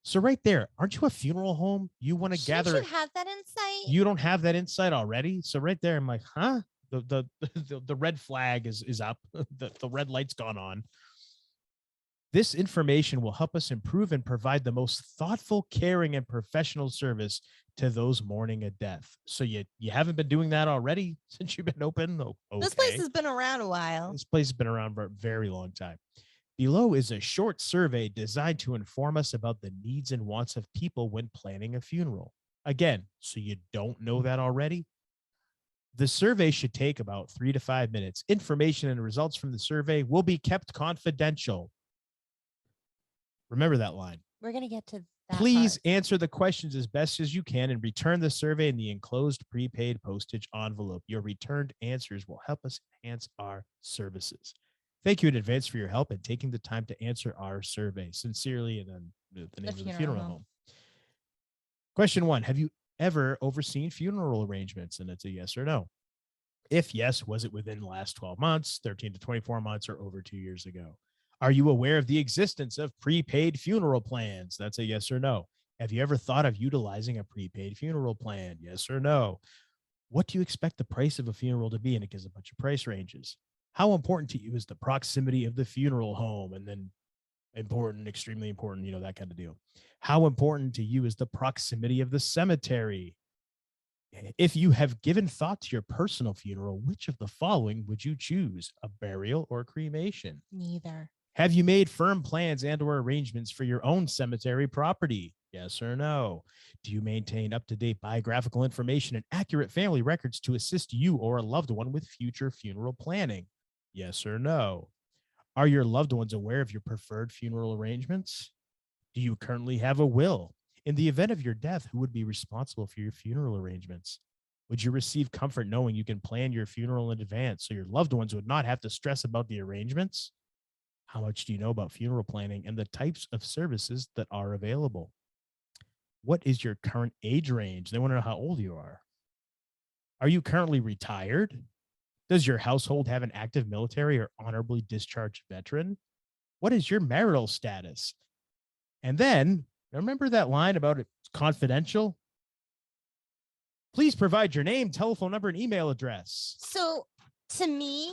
So right there, aren't you a funeral home? You want to gather. You have that insight. You don't have that insight already. So right there, I'm like, huh? The red flag is up. The red light's gone on. "This information will help us improve and provide the most thoughtful, caring, and professional service to those mourning a death." So you haven't been doing that already since you've been open? Oh, okay. This place has been around a while. This place has been around for a very long time. "Below is a short survey designed to inform us about the needs and wants of people when planning a funeral." Again, so you don't know that already? "The survey should take about 3 to 5 minutes. Information and results from the survey will be kept confidential." Remember that line. We're going to get to that. "Please answer the questions as best as you can and return the survey in the enclosed prepaid postage envelope. Your returned answers will help us enhance our services. Thank you in advance for your help and taking the time to answer our survey. Sincerely," and then the name of the funeral home. Question 1, have you ever overseen funeral arrangements? And it's a yes or no. If yes, was it within the last 12 months, 13 to 24 months, or over 2 years ago? Are you aware of the existence of prepaid funeral plans? That's a yes or no. Have you ever thought of utilizing a prepaid funeral plan? Yes or no. What do you expect the price of a funeral to be? And it gives a bunch of price ranges. How important to you is the proximity of the funeral home? And then important, extremely important, that kind of deal. How important to you is the proximity of the cemetery? If you have given thought to your personal funeral, which of the following would you choose? A burial or cremation? Neither. Have you made firm plans and or arrangements for your own cemetery property? Yes or no. Do you maintain up-to-date biographical information and accurate family records to assist you or a loved one with future funeral planning? Yes or no. Are your loved ones aware of your preferred funeral arrangements? Do you currently have a will? In the event of your death, who would be responsible for your funeral arrangements? Would you receive comfort knowing you can plan your funeral in advance so your loved ones would not have to stress about the arrangements? How much do you know about funeral planning and the types of services that are available? What is your current age range? They want to know how old you are. Are you currently retired? Does your household have an active military or honorably discharged veteran? What is your marital status? And then, remember that line about it's confidential? Please provide your name, telephone number, and email address. So to me,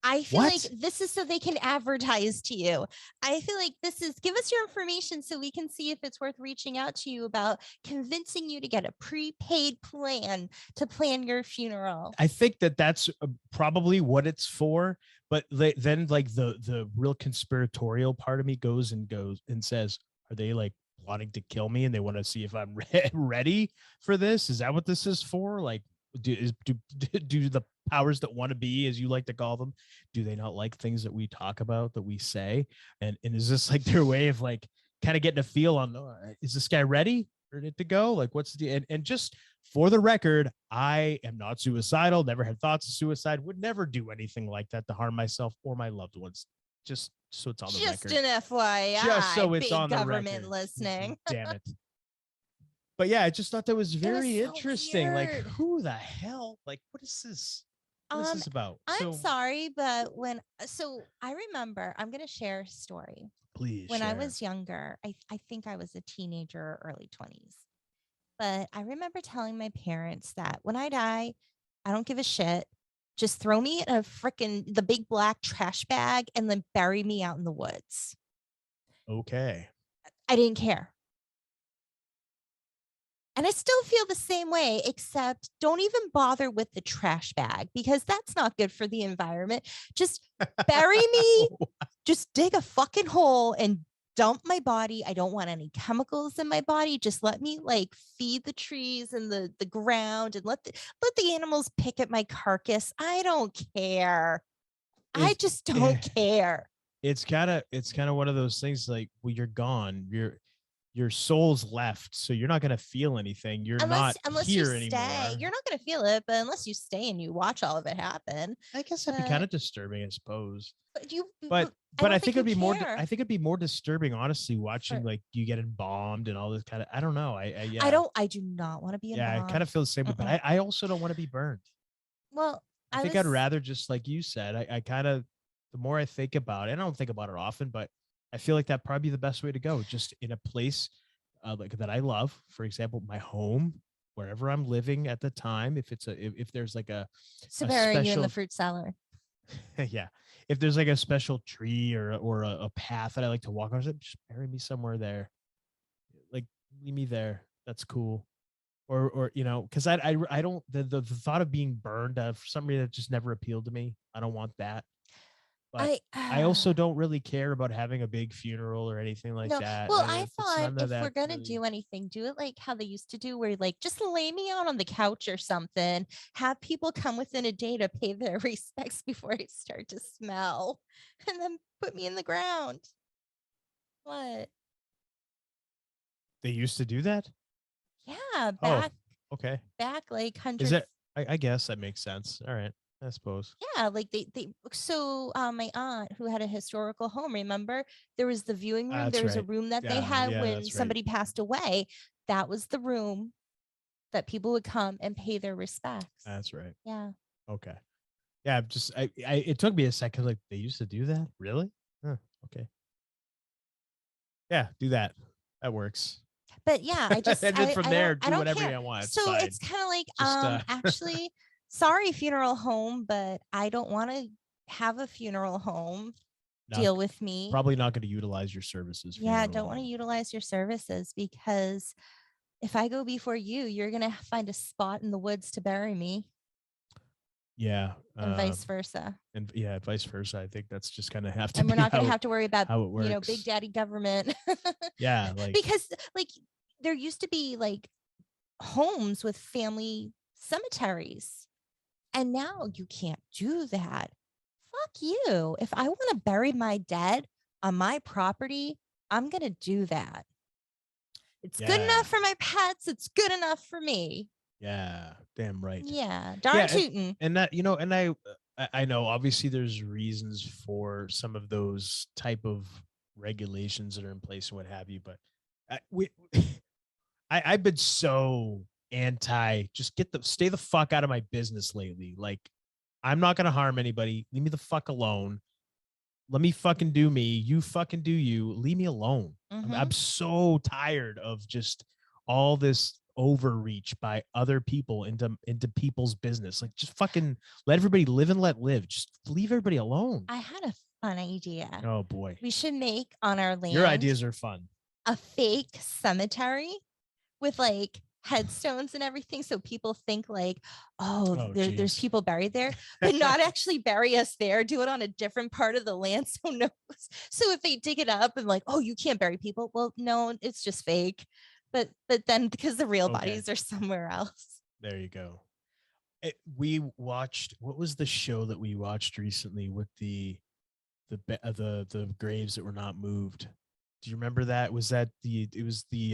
I feel like this is so they can advertise to you. I feel like this is give us your information so we can see if it's worth reaching out to you about convincing you to get a prepaid plan to plan your funeral. I think that's probably what it's for. But then like the real conspiratorial part of me goes and says, are they like wanting to kill me and they want to see if I'm ready for this? Is that what this is for? Like, do the powers that want to be, as you like to call them, do they not like things that we talk about, that we say? And is this like their way of like kind of getting a feel on, is this guy ready to go? Like, what's the, and just for the record, I am not suicidal, never had thoughts of suicide, would never do anything like that to harm myself or my loved ones. Just so it's on the record. Just an FYI. Just so it's on the government record. Listening. Damn it. But yeah, I just thought that was very interesting. Like, who the hell? Like, what is this? What is this about? I'm sorry, but I remember, I'm going to share a story. Please. When I was younger, I think I was a teenager, early 20s. But I remember telling my parents that when I die, I don't give a shit. Just throw me in a freaking the big black trash bag and then bury me out in the woods. Okay. I didn't care. And I still feel the same way, except don't even bother with the trash bag because that's not good for the environment. Just bury me, just dig a fucking hole and dump my body. I don't want any chemicals in my body. Just let me like feed the trees and the ground and let the animals pick at my carcass. I don't care. I just don't care. It's kind of one of those things like when you're gone, your soul's left, so you're not going to feel anything. You're not here anymore. You're not going to feel it, but unless you stay and you watch all of it happen, I guess that'd be kind of disturbing, I suppose. But I think it'd be more. I think it'd be more disturbing, honestly, watching like you get embalmed and all this kind of. I don't know. I do not want to be embalmed. Yeah, I kind of feel the same, but I also don't want to be burned. Well, I think I'd rather just like you said. I kind of, the more I think about it, and I don't think about it often, but I feel like that'd probably be the best way to go. Just in a place like that I love, for example, my home, wherever I'm living at the time. If there's like a bury you in the fruit cellar. Yeah, if there's like a special tree or a path that I like to walk on, just bury me somewhere there. Like leave me there. That's cool. Or because I don't the thought of being burned for some reason that just never appealed to me. I don't want that. But I also don't really care about having a big funeral or anything like that. Well, I thought if we're going to do anything, do it like how they used to do, where like just lay me out on the couch or something, have people come within a day to pay their respects before I start to smell, and then put me in the ground. What? They used to do that? Yeah, back. Oh, okay. Back like hundreds. Is it? I guess that makes sense. All right. I suppose. Yeah, like so my aunt who had a historical home, remember there was the viewing room, there was a room that they had when somebody passed away. That was the room that people would come and pay their respects. That's right. Yeah. Okay. Yeah, just it took me a second, like they used to do that? Really? Huh, okay. Yeah, do that. That works. But yeah, I just and then from there do whatever care. I want. So it's kind of like actually sorry funeral home, but I don't want to have a funeral home deal with me. Probably not going to utilize your services. Yeah, don't want to utilize your services because if I go before you, you're going to find a spot in the woods to bury me. Yeah. And vice versa. And yeah, vice versa. I think that's just going to have to and we're not going to have to worry about how it works. Big daddy government. Yeah. Because like there used to be like homes with family cemeteries. And now you can't do that. Fuck you. If I want to bury my dead on my property, I'm going to do that. It's good enough for my pets. It's good enough for me. Yeah, damn right. Yeah, darn tootin'. And that, and I know obviously there's reasons for some of those type of regulations that are in place and what have you, but I've been so anti just stay the fuck out of my business lately. Like I'm not gonna harm anybody. Leave me the fuck alone. Let me fucking do me. You fucking do you. Leave me alone. I'm so tired of just all this overreach by other people into people's business. Like just fucking let everybody live and let live. Just leave everybody alone. I had a fun idea. Oh boy. We should make on our land. Your ideas are fun. A fake cemetery with like headstones and everything, so people think like, there's people buried there, but not actually bury us there. Do it on a different part of the land, so if they dig it up and like, oh, you can't bury people. Well, no, it's just fake. But then because the real bodies are somewhere else. There you go. We watched, what was the show that we watched recently with the graves that were not moved? Do you remember that? Was that it was the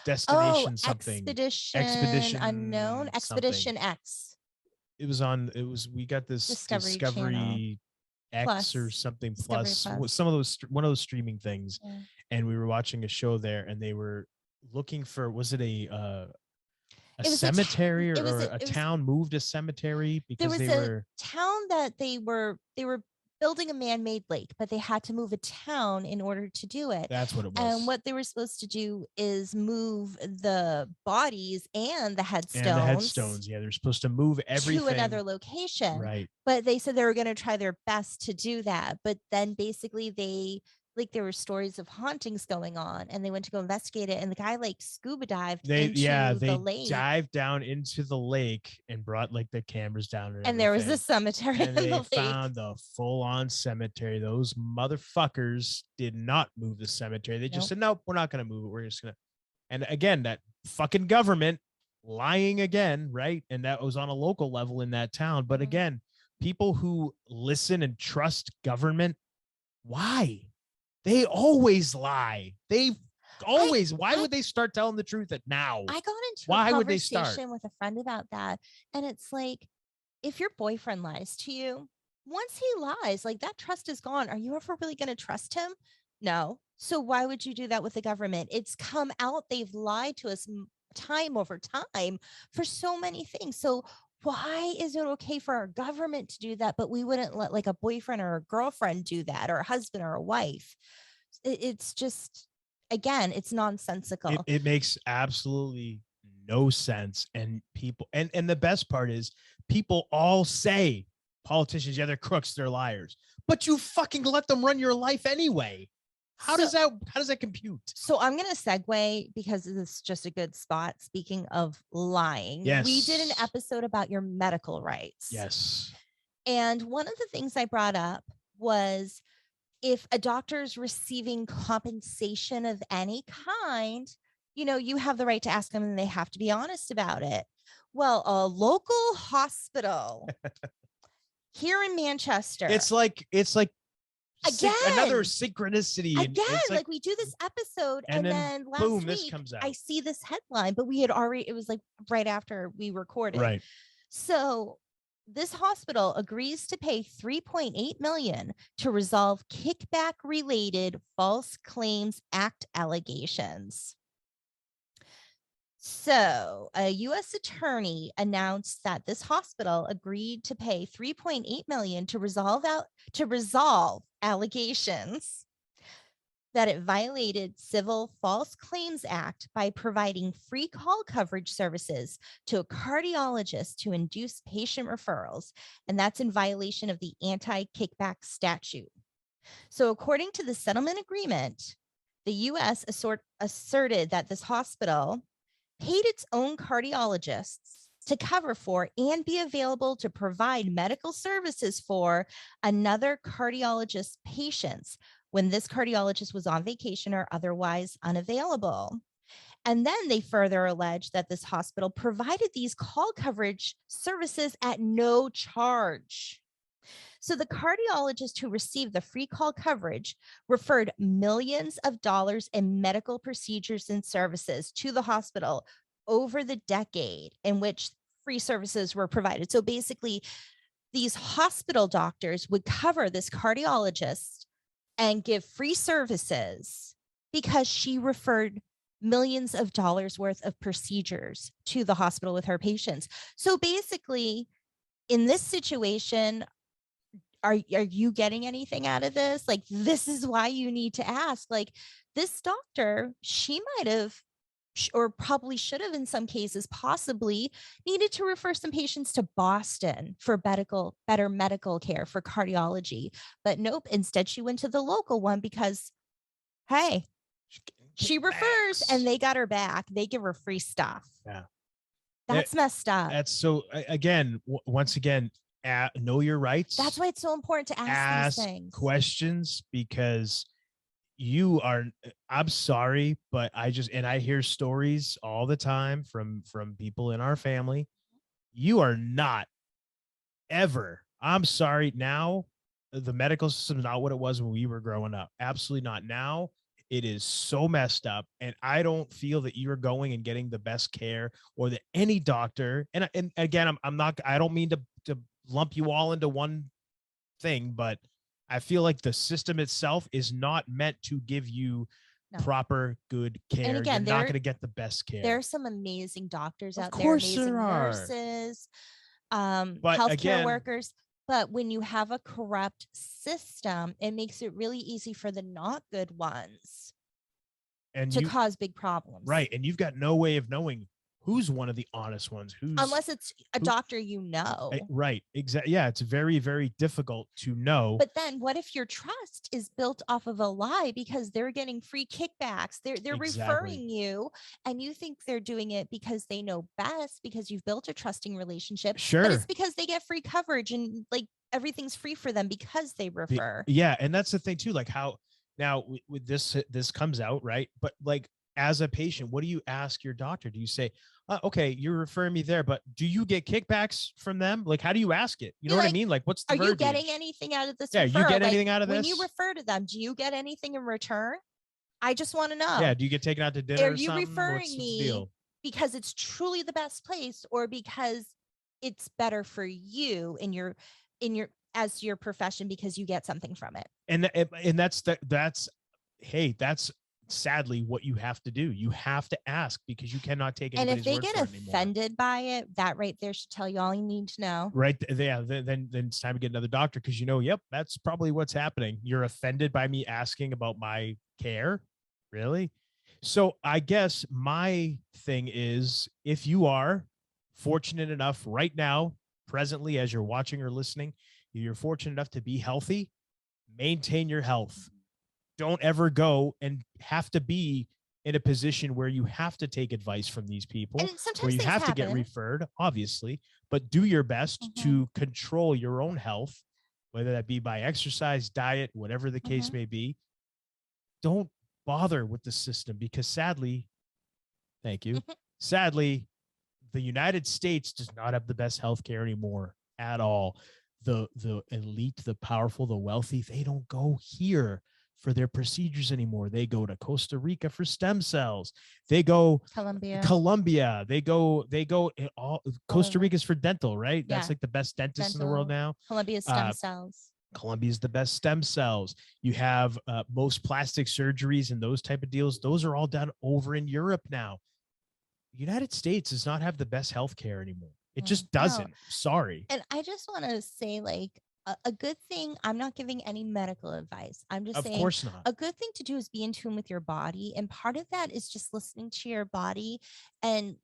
Destination something? Expedition Unknown, Expedition something. X. We got this Discovery X plus, or something plus some of those, one of those streaming things. Yeah. And we were watching a show there and they were looking for, was it a cemetery or a town moved a cemetery because there was a town that they were building a man-made lake, but they had to move a town in order to do it. That's what it was. And what they were supposed to do is move the bodies and the headstones. And the headstones, yeah, they're supposed to move everything to another location. Right. But they said they were going to try their best to do that. But then basically there were stories of hauntings going on, and they went to go investigate it, and the guy scuba dived into the lake. Dived down into the lake and brought the cameras down, and there was a cemetery and in the lake. Found the full-on cemetery. Those motherfuckers did not move the cemetery. They just said, nope, we're not going to move it. We're just going to. And again, that fucking government lying again, right? And that was on a local level in that town. But again, people who listen and trust government, why? They always lie. They always. Why would they start telling the truth now? I got into why a would they start? conversation with a friend about that, and it's like, if your boyfriend lies to you, once he lies, that trust is gone. Are you ever really going to trust him? No. So why would you do that with the government? It's come out. They've lied to us time over time for so many things. So why is it okay for our government to do that, but we wouldn't let a boyfriend or a girlfriend do that, or a husband or a wife? It's just, again, it's nonsensical. It makes absolutely no sense. And people, and the best part is people all say politicians, yeah, they're crooks, they're liars, but you fucking let them run your life anyway. How does that compute? So I'm going to segue, because this is just a good spot. Speaking of lying, yes, we did an episode about your medical rights. Yes. And one of the things I brought up was, if a doctor is receiving compensation of any kind, you have the right to ask them, and they have to be honest about it. Well, a local hospital here in Manchester. It's like again, another synchronicity. Again, we do this episode, and then last boom, week, this comes out. I see this headline, but we had already, it was right after we recorded. Right. So this hospital agrees to pay $3.8 million to resolve kickback related False Claims Act allegations. So a U.S. attorney announced that this hospital agreed to pay $3.8 million to resolve allegations that it violated Civil False Claims Act by providing free call coverage services to a cardiologist to induce patient referrals, and that's in violation of the anti-kickback statute. So according to the settlement agreement, the U.S. asserted that this hospital paid its own cardiologists to cover for and be available to provide medical services for another cardiologist's patients when this cardiologist was on vacation or otherwise unavailable. And then they further alleged that this hospital provided these call coverage services at no charge. So the cardiologist who received the free call coverage referred millions of dollars in medical procedures and services to the hospital over the decade in which free services were provided. So basically, these hospital doctors would cover this cardiologist and give free services because she referred millions of dollars worth of procedures to the hospital with her patients. So basically, in this situation, are you getting anything out of this? This is why you need to ask. This doctor, she might have, or probably should have in some cases, possibly needed to refer some patients to Boston for better medical care for cardiology. But nope, instead she went to the local one because, hey, she refers and they got her back. They give her free stuff. Yeah. That's messed up. That's so, again, once again, know your rights. That's why it's so important to ask these things. Questions, because I'm sorry, but I hear stories all the time from people in our family. You are not ever, I'm sorry, now the medical system is not what it was when we were growing up. Absolutely not. Now it is so messed up, and I don't feel that you're going and getting the best care, or that any doctor, and again, I don't mean to lump you all into one thing, but I feel like the system itself is not meant to give you proper good care. And again, you're not going to get the best care. There are some amazing doctors out there, amazing nurses, healthcare workers. But when you have a corrupt system, it makes it really easy for the not good ones to cause big problems. Right. And you've got no way of knowing who's one of the honest ones, unless it's a doctor, right, exactly. Yeah, it's very, very difficult to know. But then what if your trust is built off of a lie because they're getting free kickbacks, they're referring you, and you think they're doing it because they know best, because you've built a trusting relationship. Sure. But it's because they get free coverage and like everything's free for them because they refer. Yeah, and that's the thing too, like how now with this comes out, right? But like as a patient, what do you ask your doctor? Do you say, okay, you're referring me there, but do you get kickbacks from them? Like, how do you ask it? You know what I mean? Like, what's the verbiage? You getting anything out of this? Yeah, you get anything out of this? When you refer to them, do you get anything in return? I just want to know. Yeah, do you get taken out to dinner? Are you referring me because it's truly the best place, or because it's better for you in your as your profession because you get something from it? And that's hey, that's sadly what you have to do. You have to ask, because you cannot take anybody's word for it anymore. And if they get offended by it, that right there should tell you all you need to know. Right. Yeah. Then it's time to get another doctor, because yep, that's probably what's happening. You're offended by me asking about my care. Really? So I guess my thing is, if you are fortunate enough right now, presently, as you're watching or listening, you're fortunate enough to be healthy, maintain your health. Don't ever go and have to be in a position where you have to take advice from these people, where you have to get referred, obviously, but do your best to control your own health, whether that be by exercise, diet, whatever the case may be. Don't bother with the system, because sadly, thank you, sadly, the United States does not have the best healthcare anymore at all. The elite, the powerful, the wealthy, they don't go here for their procedures anymore. They go to Costa Rica for stem cells. They go Colombia. They go all Costa Rica's for dental, right? Yeah. That's like the best dentist in the world now. Colombia's stem cells. Colombia's the best stem cells. You have most plastic surgeries and those type of deals. Those are all done over in Europe now. United States does not have the best healthcare anymore. It just doesn't. No. Sorry. And I just want to say, like, a good thing, I'm not giving any medical advice. I'm just saying, of course not. A good thing to do is be in tune with your body. And part of that is just listening to your body. And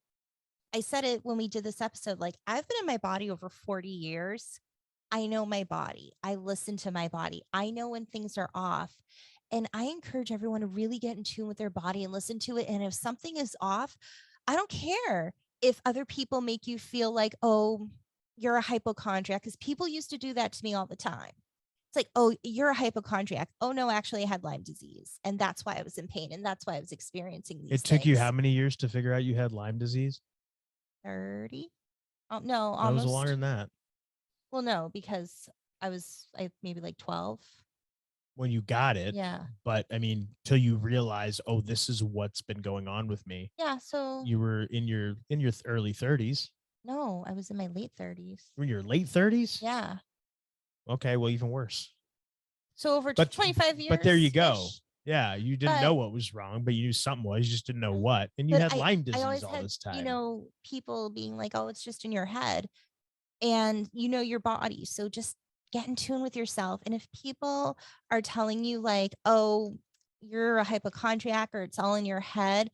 I said it when we did this episode, like, I've been in my body over 40 years. I know my body. I listen to my body. I know when things are off. And I encourage everyone to really get in tune with their body and listen to it. And if something is off, I don't care if other people make you feel like, oh, you're a hypochondriac, because people used to do that to me all the time. It's like, oh, you're a hypochondriac. Oh, no, actually I had Lyme disease. And that's why I was in pain. And that's why I was experiencing these things. Took you how many years to figure out you had Lyme disease? 30? Oh, no, almost. That was longer than that. Well, no, because I was maybe like 12. When you got it. Yeah. But I mean, till you realize, oh, this is what's been going on with me. Yeah. So you were in your early 30s. No, I was in my late 30s. In your late 30s? Yeah. Okay, well, even worse. So over 25 years. But there you go. Yeah, you didn't know what was wrong, but you knew something was. You just didn't know what. And you had Lyme disease all this time. People being like, oh, it's just in your head. And you know your body. So just get in tune with yourself. And if people are telling you like, oh, you're a hypochondriac or it's all in your head,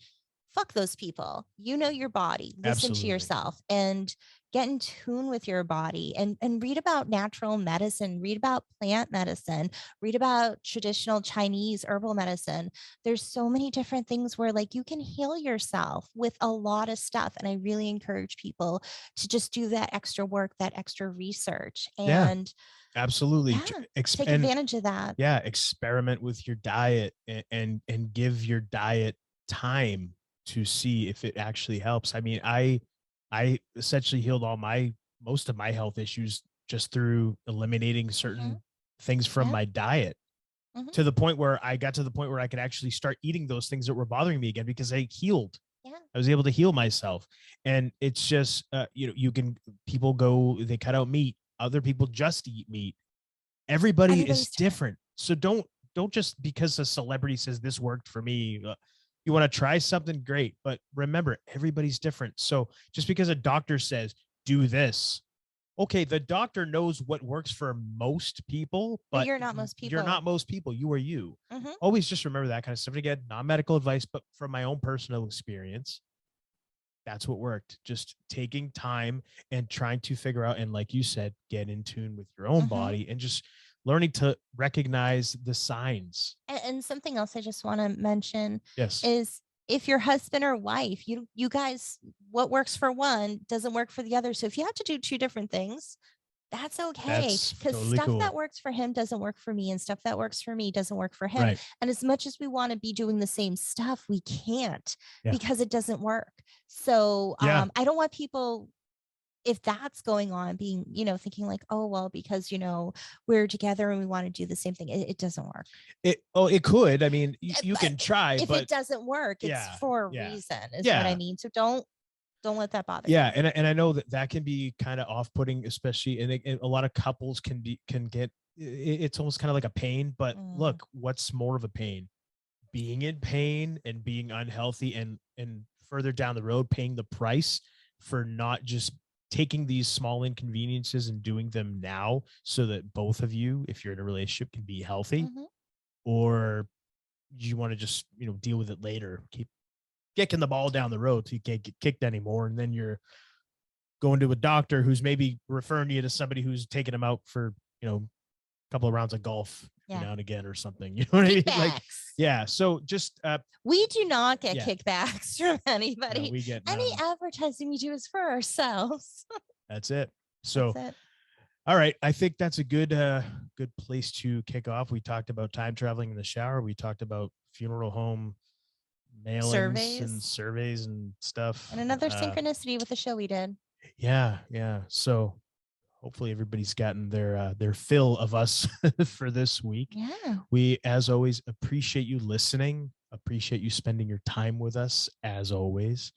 fuck those people. You know your body. Listen to yourself and get in tune with your body, and read about natural medicine, read about plant medicine, read about traditional Chinese herbal medicine. There's so many different things where like you can heal yourself with a lot of stuff. And I really encourage people to just do that extra work, that extra research. And absolutely. Take advantage of that. Yeah. Experiment with your diet and give your diet time to see if it actually helps. I mean, I essentially healed most of my health issues just through eliminating certain things from my diet, to the point where I could actually start eating those things that were bothering me again, because I healed. Yeah. I was able to heal myself. And it's just, people go, they cut out meat. Other people just eat meat. Everybody is different. So don't just because a celebrity says this worked for me, you want to try something, great. But remember, everybody's different. So just because a doctor says, do this, okay, the doctor knows what works for most people, but you're not most people. You're not most people. You are you. Mm-hmm. Always just remember that kind of stuff. And again, not medical advice, but from my own personal experience, that's what worked. Just taking time and trying to figure out, and like you said, get in tune with your own body and just learning to recognize the signs. And something else I just want to mention Yes. is if your husband or wife, you guys, what works for one doesn't work for the other. So if you have to do two different things, that's okay, because totally stuff cool. that works for him doesn't work for me, and stuff that works for me doesn't work for him. Right. And as much as we want to be doing the same stuff, we can't because it doesn't work. So I don't want people, if that's going on, being, thinking like, oh, well, because, we're together and we want to do the same thing. It doesn't work. It could. I mean, you can try, if but it doesn't work, it's for a reason, is what I mean. So don't let that bother you. And I know that can be kind of off-putting, especially, and a lot of couples can get, it's almost kind of like a pain, but look, what's more of a pain? Being in pain and being unhealthy, and further down the road, paying the price for not just taking these small inconveniences and doing them now, so that both of you, if you're in a relationship, can be healthy, or you want to just, deal with it later, keep kicking the ball down the road so you can't get kicked anymore. And then you're going to a doctor who's maybe referring you to somebody who's taking them out for, a couple of rounds of golf now and again or something. You know what I mean? Like, so just, we do not get kickbacks from anybody. No, we get any advertising we do is for ourselves. That's it. So, all right. I think that's a good place to kick off. We talked about time traveling in the shower. We talked about funeral home mailings and surveys and stuff, and another synchronicity with the show we did. So hopefully everybody's gotten their fill of us for this week. We, as always, appreciate you listening, appreciate you spending your time with us, as always.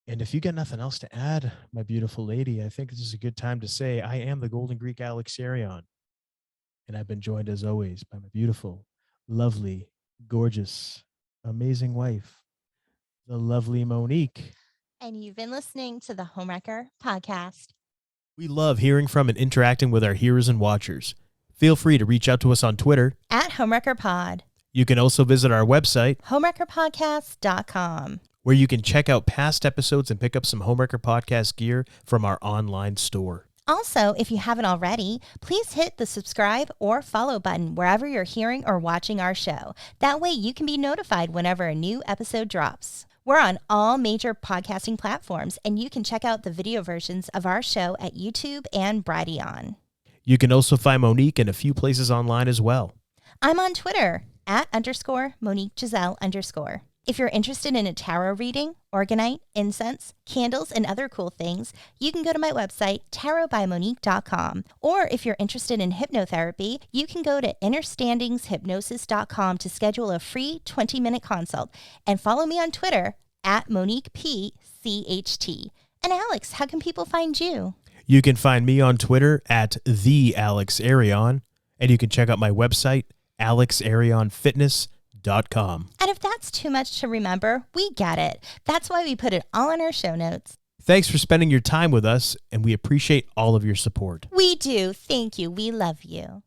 And if you got nothing else to add, my beautiful lady, I think this is a good time to say I am the Golden Greek Alex Arion, and I've been joined, as always, by my beautiful, lovely, gorgeous, amazing wife, the lovely Monique. And you've been listening to the Homewrecker podcast. We love hearing from and interacting with our hearers and watchers. Feel free to reach out to us on Twitter at HomewreckerPod. You can also visit our website, homewreckerpodcast.com, where you can check out past episodes and pick up some Homewrecker podcast gear from our online store. Also, if you haven't already, please hit the subscribe or follow button wherever you're hearing or watching our show. That way you can be notified whenever a new episode drops. We're on all major podcasting platforms, and you can check out the video versions of our show at YouTube and Brighteon. You can also find Monique in a few places online as well. I'm on Twitter @_MoniqueGiselle_. If you're interested in a tarot reading, organite, incense, candles, and other cool things, you can go to my website, tarotbymonique.com. Or if you're interested in hypnotherapy, you can go to innerstandingshypnosis.com to schedule a free 20-minute consult. And follow me on Twitter @MoniquePCHT. And Alex, how can people find you? You can find me on Twitter @TheAlexArion. And you can check out my website, AlexArionFitness.com. And if that's too much to remember, we get it. That's why we put it all in our show notes. Thanks for spending your time with us, and we appreciate all of your support. We do. Thank you. We love you.